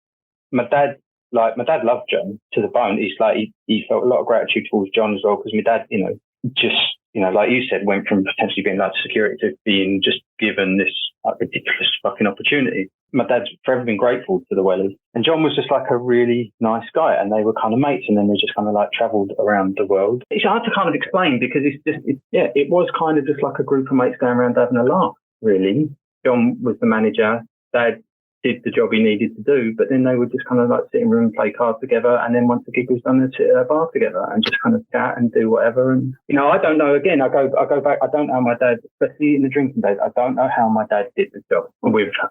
my dad loved John to the bone. It's like he felt a lot of gratitude towards John as well, because my dad, like you said, went from potentially being like security to being just given this ridiculous fucking opportunity. my dad's forever been grateful to the Wellers. And John was just like a really nice guy, and they were kind of mates, and then they just kind of like travelled around the world. It's hard to kind of explain because it was kind of just like a group of mates going around having a laugh, really. John was the manager. Dad did the job he needed to do, but then they would just kind of like sit in a room and play cards together, and then once the gig was done, they'd sit at a bar together and just kind of chat and do whatever. And I don't know. Again, I go back. I don't know how my dad, especially in the drinking days, I don't know how my dad did the job.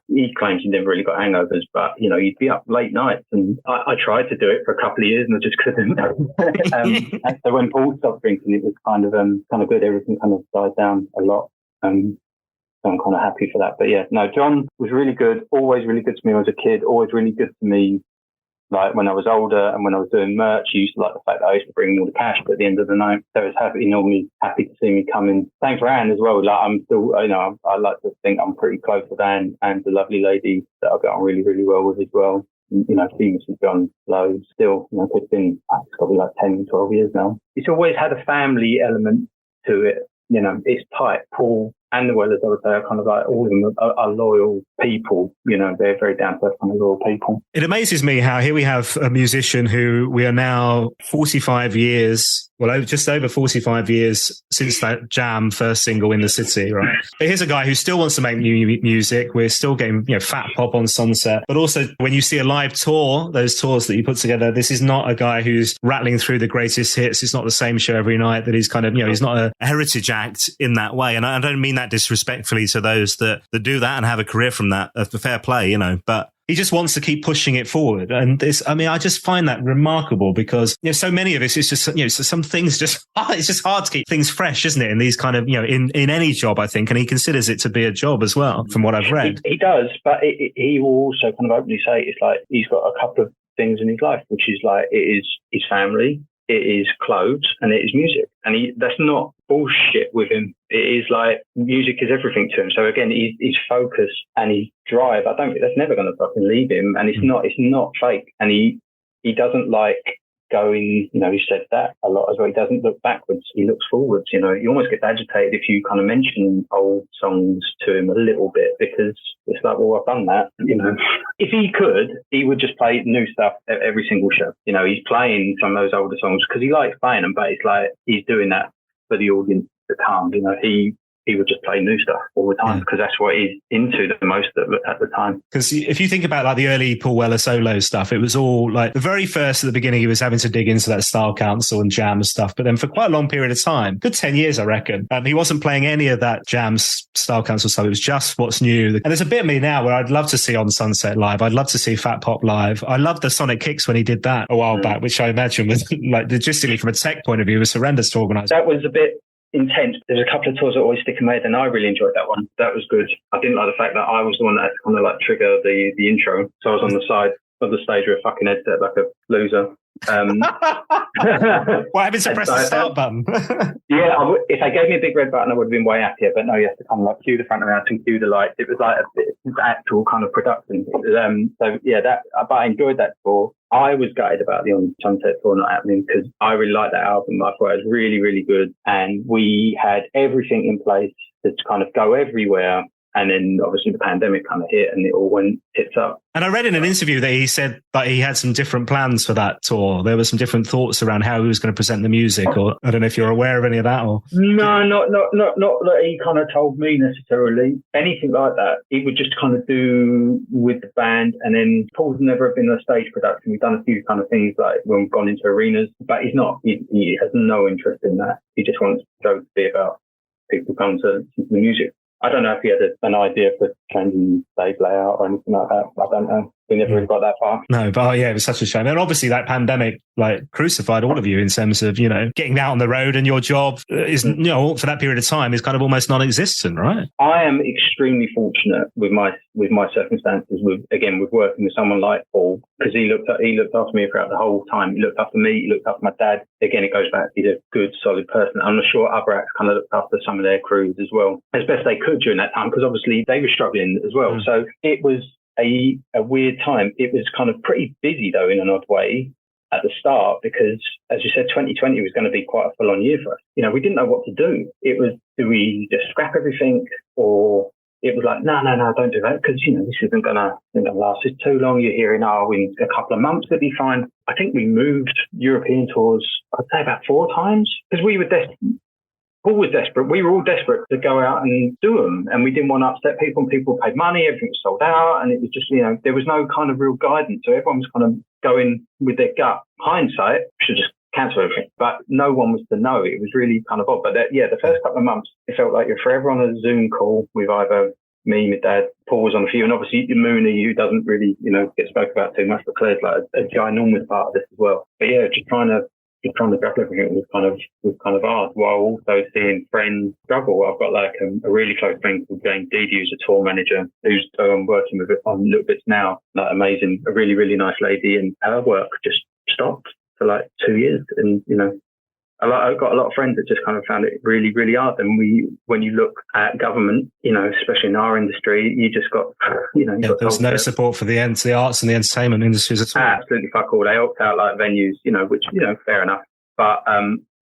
He claims he never really got hangovers, but he'd be up late nights, and I tried to do it for a couple of years, and I just couldn't. And so when Paul stopped drinking, it was kind of good. Everything kind of died down a lot. So I'm kind of happy for that. But yeah, no, John was really good, always really good to me when I was a kid, always really good to me like when I was older and when I was doing merch. He used to like the fact that I used to bring all the cash at the end of the night. So he was normally happy to see me come in. Same for Anne as well. Like I'm still, I like to think I'm pretty close with Anne. Anne's a lovely lady that I get on really, really well with as well. Seeing John loads still, it's been probably like 10, 12 years now. It's always had a family element to it. It's tight. Paul and the Wellers, I would say, are kind of like all of them are loyal people. They're very down to earth kind of loyal people. It amazes me how here we have a musician who we are now 45 years, just over 45 years since that Jam first single In the City, right? But here's a guy who still wants to make new music. We're still getting, Fat Pop on Sunset. But also when you see a live tour, those tours that you put together, this is not a guy who's rattling through the greatest hits. It's not the same show every night, that he's kind of, he's not a heritage act in that way. And I don't mean that disrespectfully to those that do that and have a career from that. A fair play, but he just wants to keep pushing it forward. And I just find that remarkable because, so many of us, it's just, so some things it's just hard to keep things fresh, isn't it? In these kind of, in any job, I think. And he considers it to be a job as well, from what I've read. He does, but he will also kind of openly say it's like he's got a couple of things in his life, which is like, it is his family, it is clothes, and it is music. And that's not bullshit with him. It is like music is everything to him. So again, his focus and his drive, I don't think that's never going to fucking leave him. And it's not fake. And he doesn't like going, he said that a lot as well. He doesn't look backwards. He looks forwards. He almost gets agitated if you kind of mention old songs to him a little bit, because it's like, well, I've done that. If he could, he would just play new stuff at every single show. He's playing some of those older songs because he likes playing them, but it's like he's doing that for the audience to come. He would just play new stuff all the time because that's what he's into the most at the time. Because if you think about like the early Paul Weller solo stuff, it was all like the very first at the beginning, he was having to dig into that Style Council and Jam and stuff. But then for quite a long period of time, good 10 years, I reckon, he wasn't playing any of that Jam Style Council stuff. It was just what's new. And there's a bit of me now where I'd love to see On Sunset live. I'd love to see Fat Pop live. I loved the Sonic Kicks when he did that a while back, which I imagine was like logistically from a tech point of view was horrendous to organise. That was a bit intense. There's a couple of tours that always stick in my head, and I really enjoyed that one. That was good. I didn't like the fact that I was the one that had to kind of like trigger the intro. So I was on the side of the stage with a fucking headset like a loser. What happened to press the start button? If they gave me a big red button, I would have been way happier. But no, you have to kind of like cue the front of the house and cue the lights. It was like an actual kind of production. But I enjoyed that tour. I was gutted about the On Sunset tour not happening because I really liked that album. I thought it was really, really good, and we had everything in place to kind of go everywhere. And then obviously the pandemic kind of hit and it all went tits up. And I read in an interview that he said that he had some different plans for that tour. There were some different thoughts around how he was going to present the music, or I don't know if you're aware of any of that. Or No, not that he kind of told me necessarily. Anything like that. He would just kind of do with the band. And then Paul's never been a stage production. We've done a few kind of things like when we've gone into arenas, but he has no interest in that. He just wants to go to be about people going to the music. I don't know if he had an idea for changing stage layout or anything like that. I don't know. We never really got that far. No, but it was such a shame. And obviously that pandemic crucified all of you in terms of, getting out on the road, and your job is, for that period of time is kind of almost non-existent, right? I am extremely fortunate with my circumstances with working with someone like Paul, because he looked after me throughout the whole time. He looked after me, he looked after my dad. Again, it goes back, he's a good, solid person. I'm sure other acts kind of looked after some of their crews as well, as best they could during that time, because obviously they were struggling as well. So it was a weird time. It was kind of pretty busy though, in an odd way at the start, because as you said, 2020 was going to be quite a full-on year for us. We didn't know what to do. It was, do we just scrap everything, or it was like, no, don't do that, because, this isn't going to last. It's too long. You're hearing, in a couple of months it'll be fine. I think we moved European tours, I'd say about 4 times, because we were desperate. Paul was desperate. We were all desperate to go out and do them, and we didn't want to upset people. And people paid money. Everything was sold out, and it was just, there was no kind of real guidance. So everyone was kind of going with their gut. Hindsight, should just cancel everything. But no one was to know. It was really kind of odd. But the first couple of months, it felt like you're forever on a Zoom call with either me, my dad, Paul was on a few, and obviously Mooney, who doesn't really, get spoke about too much, but Claire's like a ginormous part of this as well. But yeah, just trying to grapple everything was kind of hard, while also seeing friends struggle. I've got like a really close friend called Jane Deedy, who's a tour manager, who's I'm working with on little bits now. Like amazing, a really, really nice lady, and her work just stopped for like 2 years. And I've got a lot of friends that just kind of found it really, really hard. And when you look at government, especially in our industry, you just got, there was no support for the arts and the entertainment industries at all. Absolutely fuck all. They opt out like venues, which, fair enough. But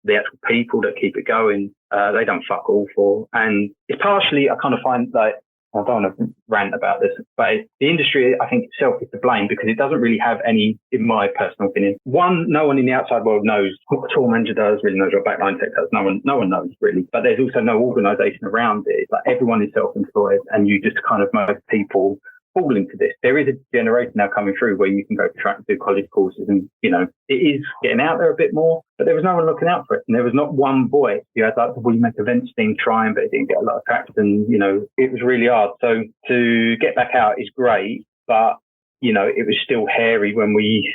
the actual people that keep it going, they don't fuck all for. And it's partially, I kind of find like, I don't want to rant about this, but the industry, I think itself is to blame, because it doesn't really have any, in my personal opinion. One, no one in the outside world knows what a tour manager does, really knows what backline tech does. No one knows really. But there's also no organisation around it. It's like everyone is self-employed, and you just kind of, most people fall into this. There is a generation now coming through where you can go to track and do college courses, and it is getting out there a bit more, but there was no one looking out for it, and there was not one voice. You had like the We Make Events thing trying, but it didn't get a lot of traction. It was really hard. So to get back out is great, but it was still hairy when we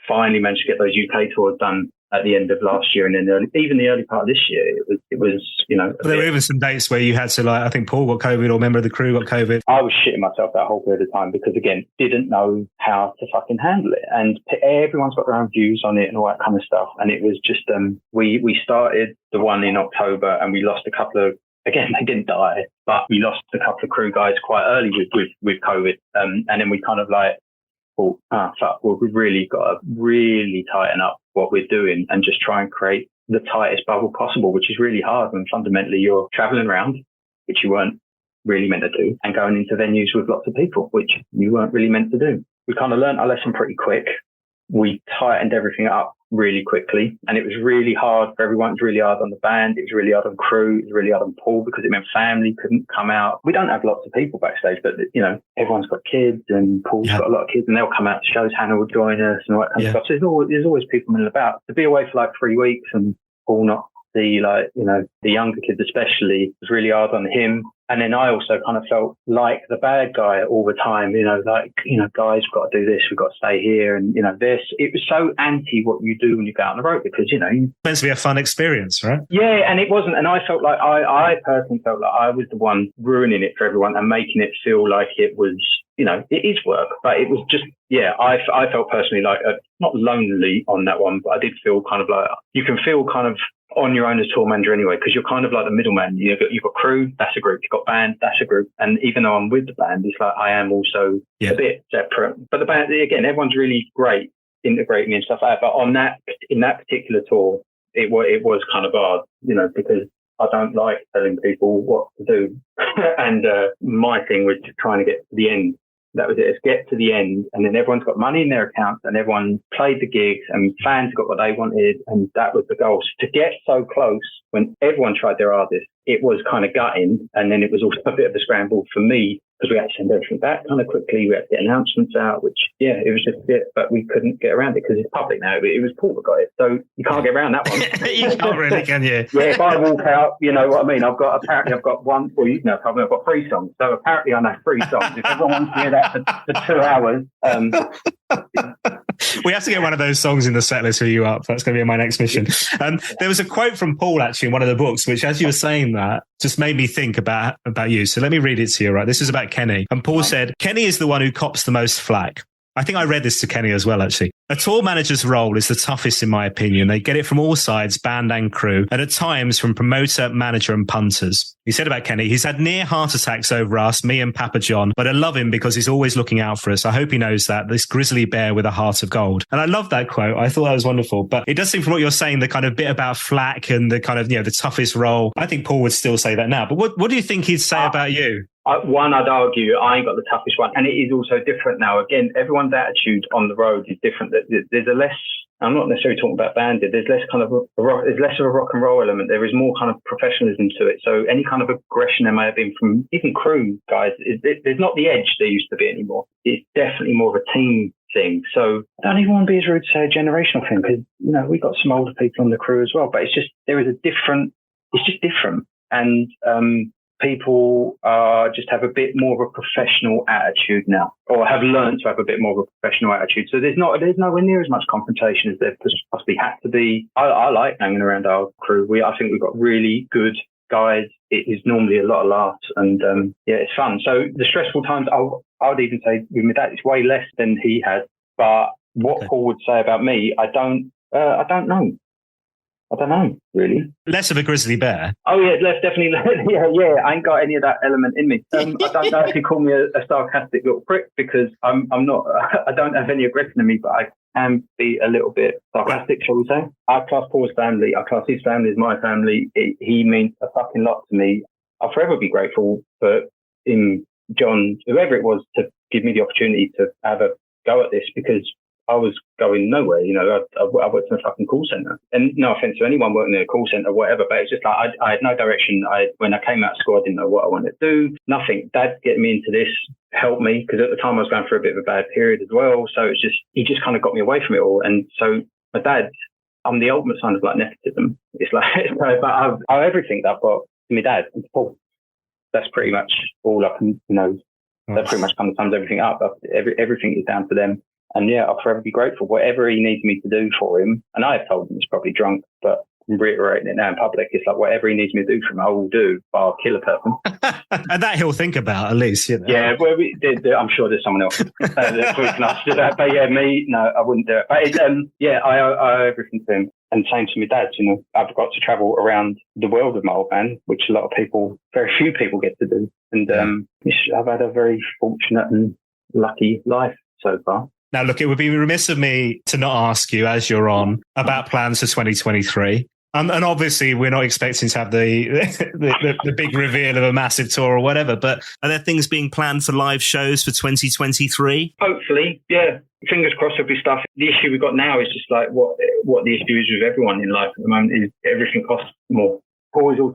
finally managed to get those UK tours done at the end of last year, and then even the early part of this year, it was there were even some dates where you had to, like, I think Paul got COVID, or a member of the crew got COVID. I was shitting myself that whole period of time, because again, didn't know how to fucking handle it, and everyone's got their own views on it and all that kind of stuff. And it was just we started the one in October, and we lost a couple of, again, they didn't die, but we lost a couple of crew guys quite early with COVID, and then we kind of like, well, we've really got to really tighten up what we're doing and just try and create the tightest bubble possible, which is really hard when fundamentally you're traveling around, which you weren't really meant to do, and going into venues with lots of people, which you weren't really meant to do. We kind of learned our lesson pretty quick. We tightened everything up really quickly, and it was really hard for everyone. It was really hard on the band. It was really hard on crew. It was really hard on Paul, because it meant family couldn't come out. We don't have lots of people backstage, but everyone's got kids, and Paul's got a lot of kids, and they'll come out to shows. Hannah will join us and all that kind of stuff. So there's always people milling about. To be away for like 3 weeks and Paul not see, like, the younger kids especially, was really hard on him. And then I also kind of felt like the bad guy all the time, guys, we've got to do this, we've got to stay here. And, this, it was so anti what you do when you go out on the road, because, it's meant to be a fun experience, right? Yeah, and it wasn't. And I felt like, I personally felt like I was the one ruining it for everyone and making it feel like it was, it is work, but it was just, I felt personally like, not lonely on that one, but I did feel kind of like, you can feel kind of on your own as tour manager anyway, because you're kind of like the middleman. You've got crew, that's a group. You've got band, that's a group. And even though I'm with the band, it's like I am also a bit separate. But the band, again, everyone's really great integrating and stuff like that. But in that particular tour, it was kind of hard, because I don't like telling people what to do. And my thing was just trying to get to the end. That was it. It's get to the end, and then everyone's got money in their accounts, and everyone played the gigs, and fans got what they wanted, and that was the goal. So to get so close when everyone tried their hardest, it was kind of gutting, and then it was also a bit of a scramble for me, because we had to send everything back kind of quickly. We had to get announcements out, which, it was just a bit, but we couldn't get around it because it's public now. It was Paul that got it, so you can't get around that one. You can't really, can you? Yeah, if I walk out, you know what I mean? I've got one, well, you know, I've got 3 songs. So apparently I know 3 songs. If everyone wants to hear that for 2 hours. We have to get one of those songs in the set list for you up. That's going to be my next mission. There was a quote from Paul, actually, in one of the books, which, as you were saying that, just made me think about you. So let me read it to you, right? This is about Kenny. And Paul said, Kenny is the one who cops the most flack. I think I read this to Kenny as well, actually. A tour manager's role is the toughest in my opinion. They get it from all sides, band and crew, and at times from promoter, manager and punters. He said about Kenny, he's had near heart attacks over us, me and Papa John, but I love him because he's always looking out for us. I hope he knows that, this grizzly bear with a heart of gold. And I love that quote. I thought that was wonderful. But it does seem from what you're saying, the kind of bit about flack and the kind of, the toughest role. I think Paul would still say that now. But what do you think he'd say about you? One, I'd argue I ain't got the toughest one. And it is also different now. Again, everyone's attitude on the road is different. There's a less, I'm not necessarily talking about bandit, there's less kind of there's less of a rock and roll element. There is more kind of professionalism to it. So any kind of aggression there may have been from even crew guys, there's not the edge there used to be anymore. It's definitely more of a team thing. So I don't even want to be as rude to say a generational thing, because, we've got some older people on the crew as well, but it's just different. And, people just have a bit more of a professional attitude now, or have learned to have a bit more of a professional attitude. So there's nowhere near as much confrontation as there possibly had to be. I like hanging around our crew. I think we've got really good guys. It is normally a lot of laughs, and it's fun. So the stressful times, I would even say with my dad, it's way less than he has. But what Paul would say about me, I don't know. I don't know, really. Less of a grizzly bear. Oh, yeah, less definitely. Yeah. I ain't got any of that element in me. I don't know if you call me a sarcastic little prick, because I'm not. I don't have any aggression in me, but I can be a little bit sarcastic, shall we say? I class Paul's family. I class his family as my family. He means a fucking lot to me. I'll forever be grateful for him, John, whoever it was, to give me the opportunity to have a go at this, because I was going nowhere. I worked in a fucking call centre, and no offence to anyone working in a call centre or whatever, but it's just like I had no direction. When I came out of school, I didn't know what I wanted to do. Nothing. Dad getting me into this helped me, because at the time I was going through a bit of a bad period as well. So he just kind of got me away from it all. And so my dad, I'm the ultimate sign of like nepotism. It's like, but I've everything that I've got to my dad and Paul. That's pretty much all I can, that pretty much kind of sums everything up. Everything is down to them. And yeah, I'll forever be grateful. Whatever he needs me to do for him, and I have told him he's probably drunk, but I'm reiterating it now in public. It's like, whatever he needs me to do for him, I will do, but I'll kill a person. And that he'll think about, at least, Yeah, well, I'm sure there's someone else who can ask to that. But yeah, me, no, I wouldn't do it. But I owe everything to him. And same to my dad, I've got to travel around the world with my old band, which very few people get to do. And I've had a very fortunate and lucky life so far. Now, look, it would be remiss of me to not ask you, as you're on, about plans for 2023. And obviously, we're not expecting to have the big reveal of a massive tour or whatever, but are there things being planned for live shows for 2023? Hopefully, yeah. Fingers crossed there'll be stuff. The issue we've got now is just like what the issue is with everyone in life at the moment is everything costs more.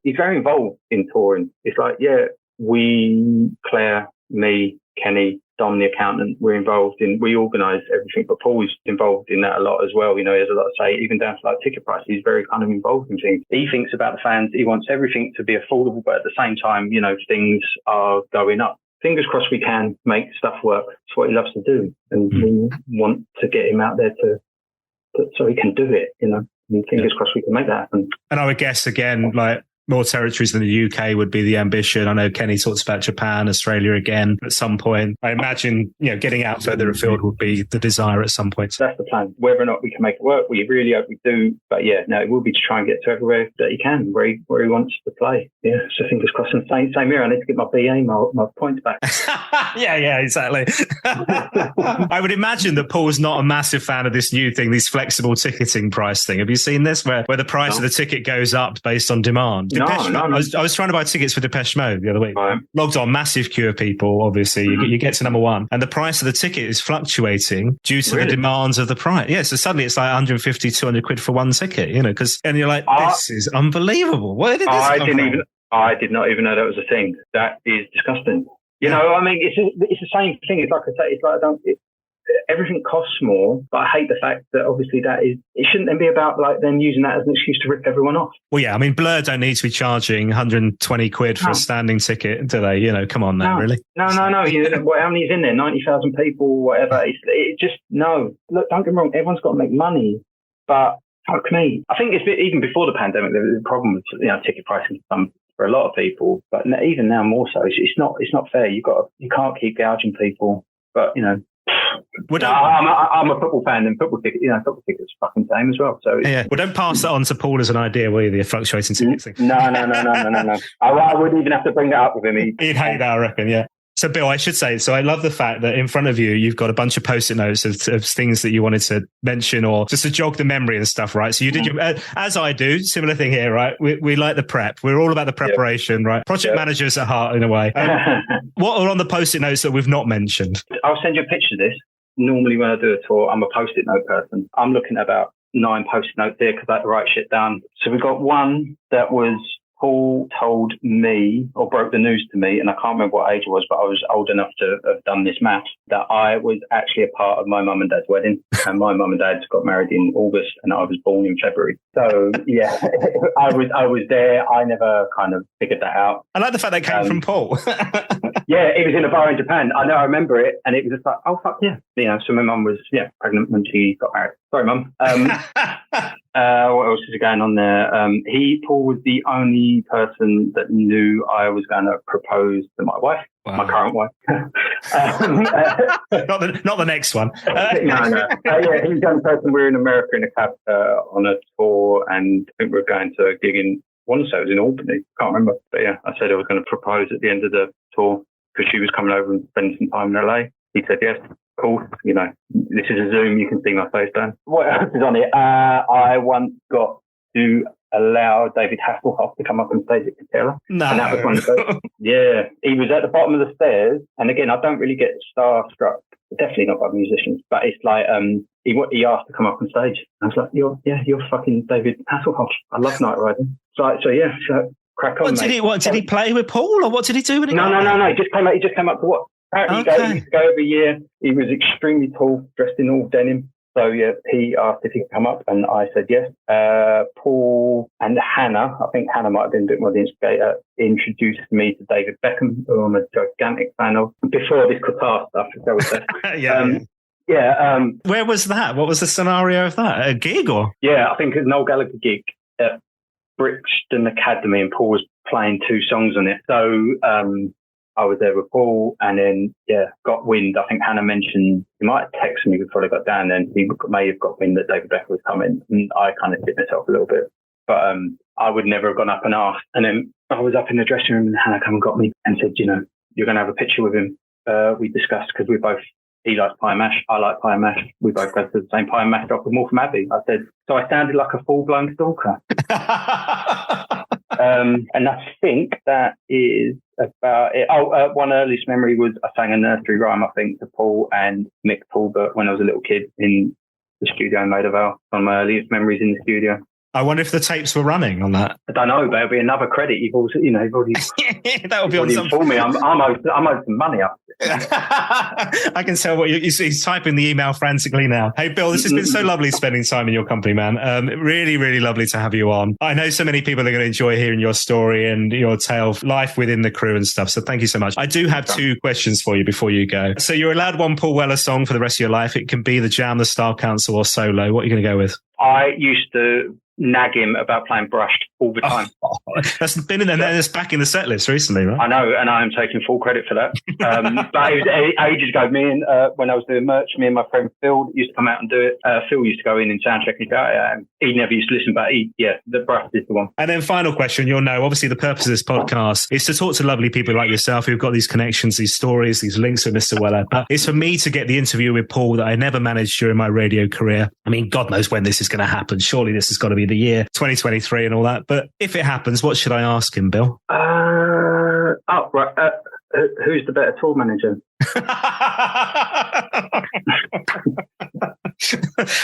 He's very involved in touring. It's like, we, Claire, me, Kenny, Dom, the accountant, we organise everything, but Paul's involved in that a lot as well. He has a lot to say, even down to like ticket price. He's very kind of involved in things. He thinks about the fans. He wants everything to be affordable, but at the same time, things are going up. Fingers crossed we can make stuff work. It's what he loves to do. And we want to get him out there so he can do it, And fingers crossed we can make that happen. And I would guess, again, like, more territories than the UK would be the ambition. I know Kenny talks about Japan, Australia again at some point. I imagine, getting out further afield would be the desire at some point. That's the plan. Whether or not we can make it work, we really hope we do. But it will be to try and get to everywhere that he can, where he wants to play. Yeah, so fingers crossed. And same here, I need to get my BA, my points back. yeah, exactly. I would imagine that Paul's not a massive fan of this new thing, this flexible ticketing price thing. Have you seen this, where the price of the ticket goes up based on demand? No. I was trying to buy tickets for Depeche Mode the other week. Right. Logged on, massive queue of people, obviously. You get to number one, and the price of the ticket is fluctuating due to the demands of the price. Yeah, so suddenly it's like 150, 200 quid for one ticket, and you're like, this is unbelievable. Where did this come from? I did not even know that was a thing. That is disgusting. It's the same thing. It's like I say, everything costs more, but I hate the fact that obviously it shouldn't then be about like them using that as an excuse to rip everyone off. Well, yeah, I mean, Blur don't need to be charging 120 quid for a standing ticket, do they? Come on now, really? No. How many's in there? 90,000 people, whatever. It just, no. Look, don't get me wrong, everyone's got to make money, but fuck me. I think it's even before the pandemic, there was a problem with ticket pricing for a lot of people, but even now more so. It's not fair. You can't keep gouging people, but Well, I'm a football fan, and football tickets fucking same as well. So yeah. Well, don't pass that on to Paul as an idea, will you? The fluctuating tickets thing. No. I wouldn't even have to bring that up with him. He'd hate that, I reckon. Yeah. So, Bill, I should say, so I love the fact that in front of you, you've got a bunch of Post-it notes of things that you wanted to mention or just to jog the memory and stuff, right? So you did your, as I do, similar thing here, right? We like the prep. We're all about the preparation, right? Project managers at heart, in a way. What are on the Post-it notes that we've not mentioned? I'll send you a picture of this. Normally when I do a tour, I'm a Post-it note person. I'm looking at about 9 Post-it notes here because I had to write shit down. So we got one that was Paul told me, or broke the news to me, and I can't remember what age I was, but I was old enough to have done this math, that I was actually a part of my mum and dad's wedding. And my mum and dad got married in August, and I was born in February. So, yeah, I was there. I never kind of figured that out. I like the fact that came from Paul. Yeah, it was in a bar in Japan. I know, I remember it, and it was just like, oh, fuck yeah. You know, so my mum was, pregnant when she got married. Sorry, Mum. What else is going on there? Paul was the only person that knew I was going to propose to my wife, my current wife. Not the next one. No. Yeah, he's the only person. We were in America in a cab on a tour, and I think we were going to a gig in, I want to say it was in Albany. Can't remember. But yeah, I said I was going to propose at the end of the tour because she was coming over and spending some time in LA. He said yes. Cool. You know, this is a Zoom. You can see my face down. What else is on it? I once got to allow David Hasselhoff to come up and stage at Coachella. No. And that was one of those. Yeah. He was at the bottom of the stairs. And again, I don't really get starstruck. Definitely not by musicians. But it's like, he asked to come up on stage. I was like, you're fucking David Hasselhoff. I love Night Riding. So crack on, mate. Did he play with Paul, or what did he do when he got No. He just came up to what? Apparently he used to go every year. He was extremely tall, dressed in all denim. So yeah, he asked if he could come up, and I said yes. Paul and Hannah, I think Hannah might have been a bit more the instigator, introduced me to David Beckham, who I'm a gigantic fan of. Before this guitar stuff, shall we say. Where was that? What was the scenario of that? A gig or? Yeah, I think it was an Noel Gallagher gig at Brixton Academy, and Paul was playing 2 songs on it. So I was there with Paul, and then got wind. I think Hannah mentioned, he might have texted me before I got down, then he may have got wind that David Beckham was coming, and I kind of hit myself a little bit. But I would never have gone up and asked. And then I was up in the dressing room, and Hannah came and got me and said, you're going to have a picture with him. We discussed, because he likes pie and mash, I like pie and mash. We both go to the same pie and mash shop with Morecambe Abbey. I said, so I sounded like a full-blown stalker. And I think that is about it. One earliest memory was I sang a nursery rhyme, I think, to Paul and Mick Talbot when I was a little kid in the studio in Maida Vale. One of my earliest memories in the studio. I wonder if the tapes were running on that. I don't know, but it'll be another credit. You've already that would be on something. For me, I'm owed some money up. I can tell what he's typing the email frantically now. Hey, Bill, this has been so lovely spending time in your company, man. Really, really lovely to have you on. I know so many people are going to enjoy hearing your story and your tale of life within the crew and stuff. So thank you so much. I do have 2 questions for you before you go. So you're allowed one Paul Weller song for the rest of your life. It can be the Jam, the Style Council, or solo. What are you going to go with? I used to nag him about playing Brushed all the time. That's been in there. That's back in the set list recently, right? I know, and I am taking full credit for that. But it was ages ago. When I was doing merch, me and my friend Phil used to come out and do it. Phil used to go in and sound check and go. He never used to listen, but the Brushed is the one. And then final question, you'll know, obviously the purpose of this podcast is to talk to lovely people like yourself who've got these connections, these stories, these links with Mr. Weller. But it's for me to get the interview with Paul that I never managed during my radio career. I mean, God knows when this is going to happen. Surely this has got to be the year 2023 and all that. But if it happens, what should I ask him, Bill? Who's the better tour manager?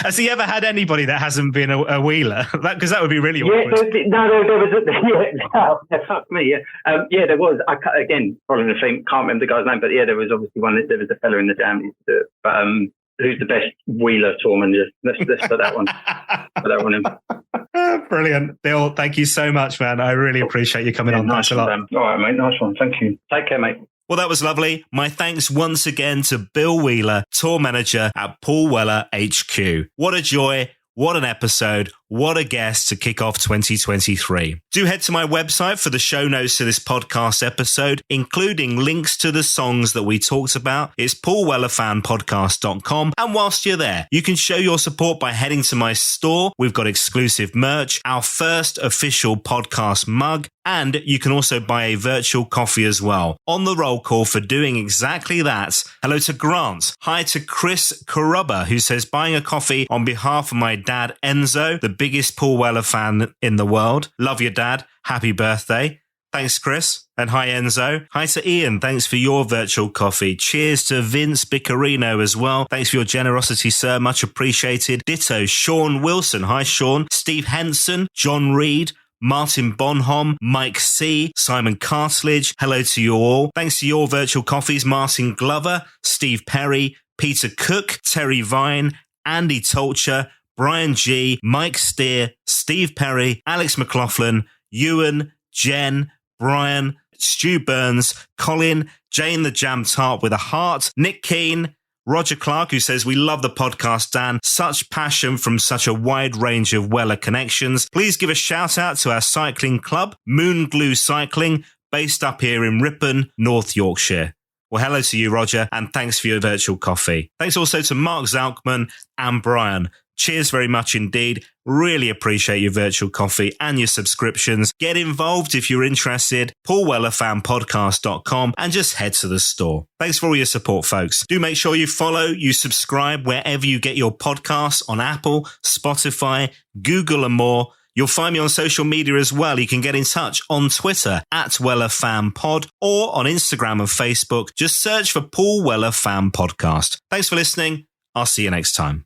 Has he ever had anybody that hasn't been a wheeler? Because that would be really awkward. There was. Fuck me. There was. Again, following the theme, can't remember the guy's name, but there was obviously one. There was a fella in the Jam who used to do it. But who's the best wheeler tour manager? Let's put that one. Put that one in. Brilliant, Bill. Thank you so much, man. I really appreciate you coming on. Nice Thanks a lot. All right, mate. Nice one. Thank you. Take care, mate. Well, that was lovely. My thanks once again to Bill Wheeler, tour manager at Paul Weller HQ. What a joy. What an episode. What a guest to kick off 2023. Do head to my website for the show notes to this podcast episode, including links to the songs that we talked about. It's paulwellerfanpodcast.com. And whilst you're there, you can show your support by heading to my store. We've got exclusive merch, our first official podcast mug, and you can also buy a virtual coffee as well. On the roll call for doing exactly that, hello to Grant. Hi to Chris Carubba, who says, buying a coffee on behalf of my dad, Enzo, the biggest Paul Weller fan in the world. Love your dad. Happy birthday. Thanks, Chris. And hi, Enzo. Hi to Ian. Thanks for your virtual coffee. Cheers to Vince Bicarino as well. Thanks for your generosity, sir. Much appreciated. Ditto, Sean Wilson. Hi, Sean. Steve Henson. John Reed. Martin Bonham, Mike C, Simon Cartledge. Hello to you all. Thanks to your virtual coffees, Martin Glover, Steve Perry, Peter Cook, Terry Vine, Andy Tolcher, Brian G, Mike Steer, Steve Perry, Alex McLaughlin, Ewan, Jen, Brian, Stu Burns, Colin, Jane the Jam Tart with a heart, Nick Keane, Roger Clark, who says, we love the podcast, Dan. Such passion from such a wide range of Weller connections. Please give a shout out to our cycling club, Moon Glue Cycling, based up here in Ripon, North Yorkshire. Well, hello to you, Roger, and thanks for your virtual coffee. Thanks also to Mark Zalkman and Brian. Cheers very much indeed. Really appreciate your virtual coffee and your subscriptions. Get involved if you're interested. paulwellerfanpodcast.com and just head to the store. Thanks for all your support, folks. Do make sure you follow, you subscribe wherever you get your podcasts on Apple, Spotify, Google and more. You'll find me on social media as well. You can get in touch on Twitter @WellerFanPod or on Instagram and Facebook. Just search for Paul Weller Fan Podcast. Thanks for listening. I'll see you next time.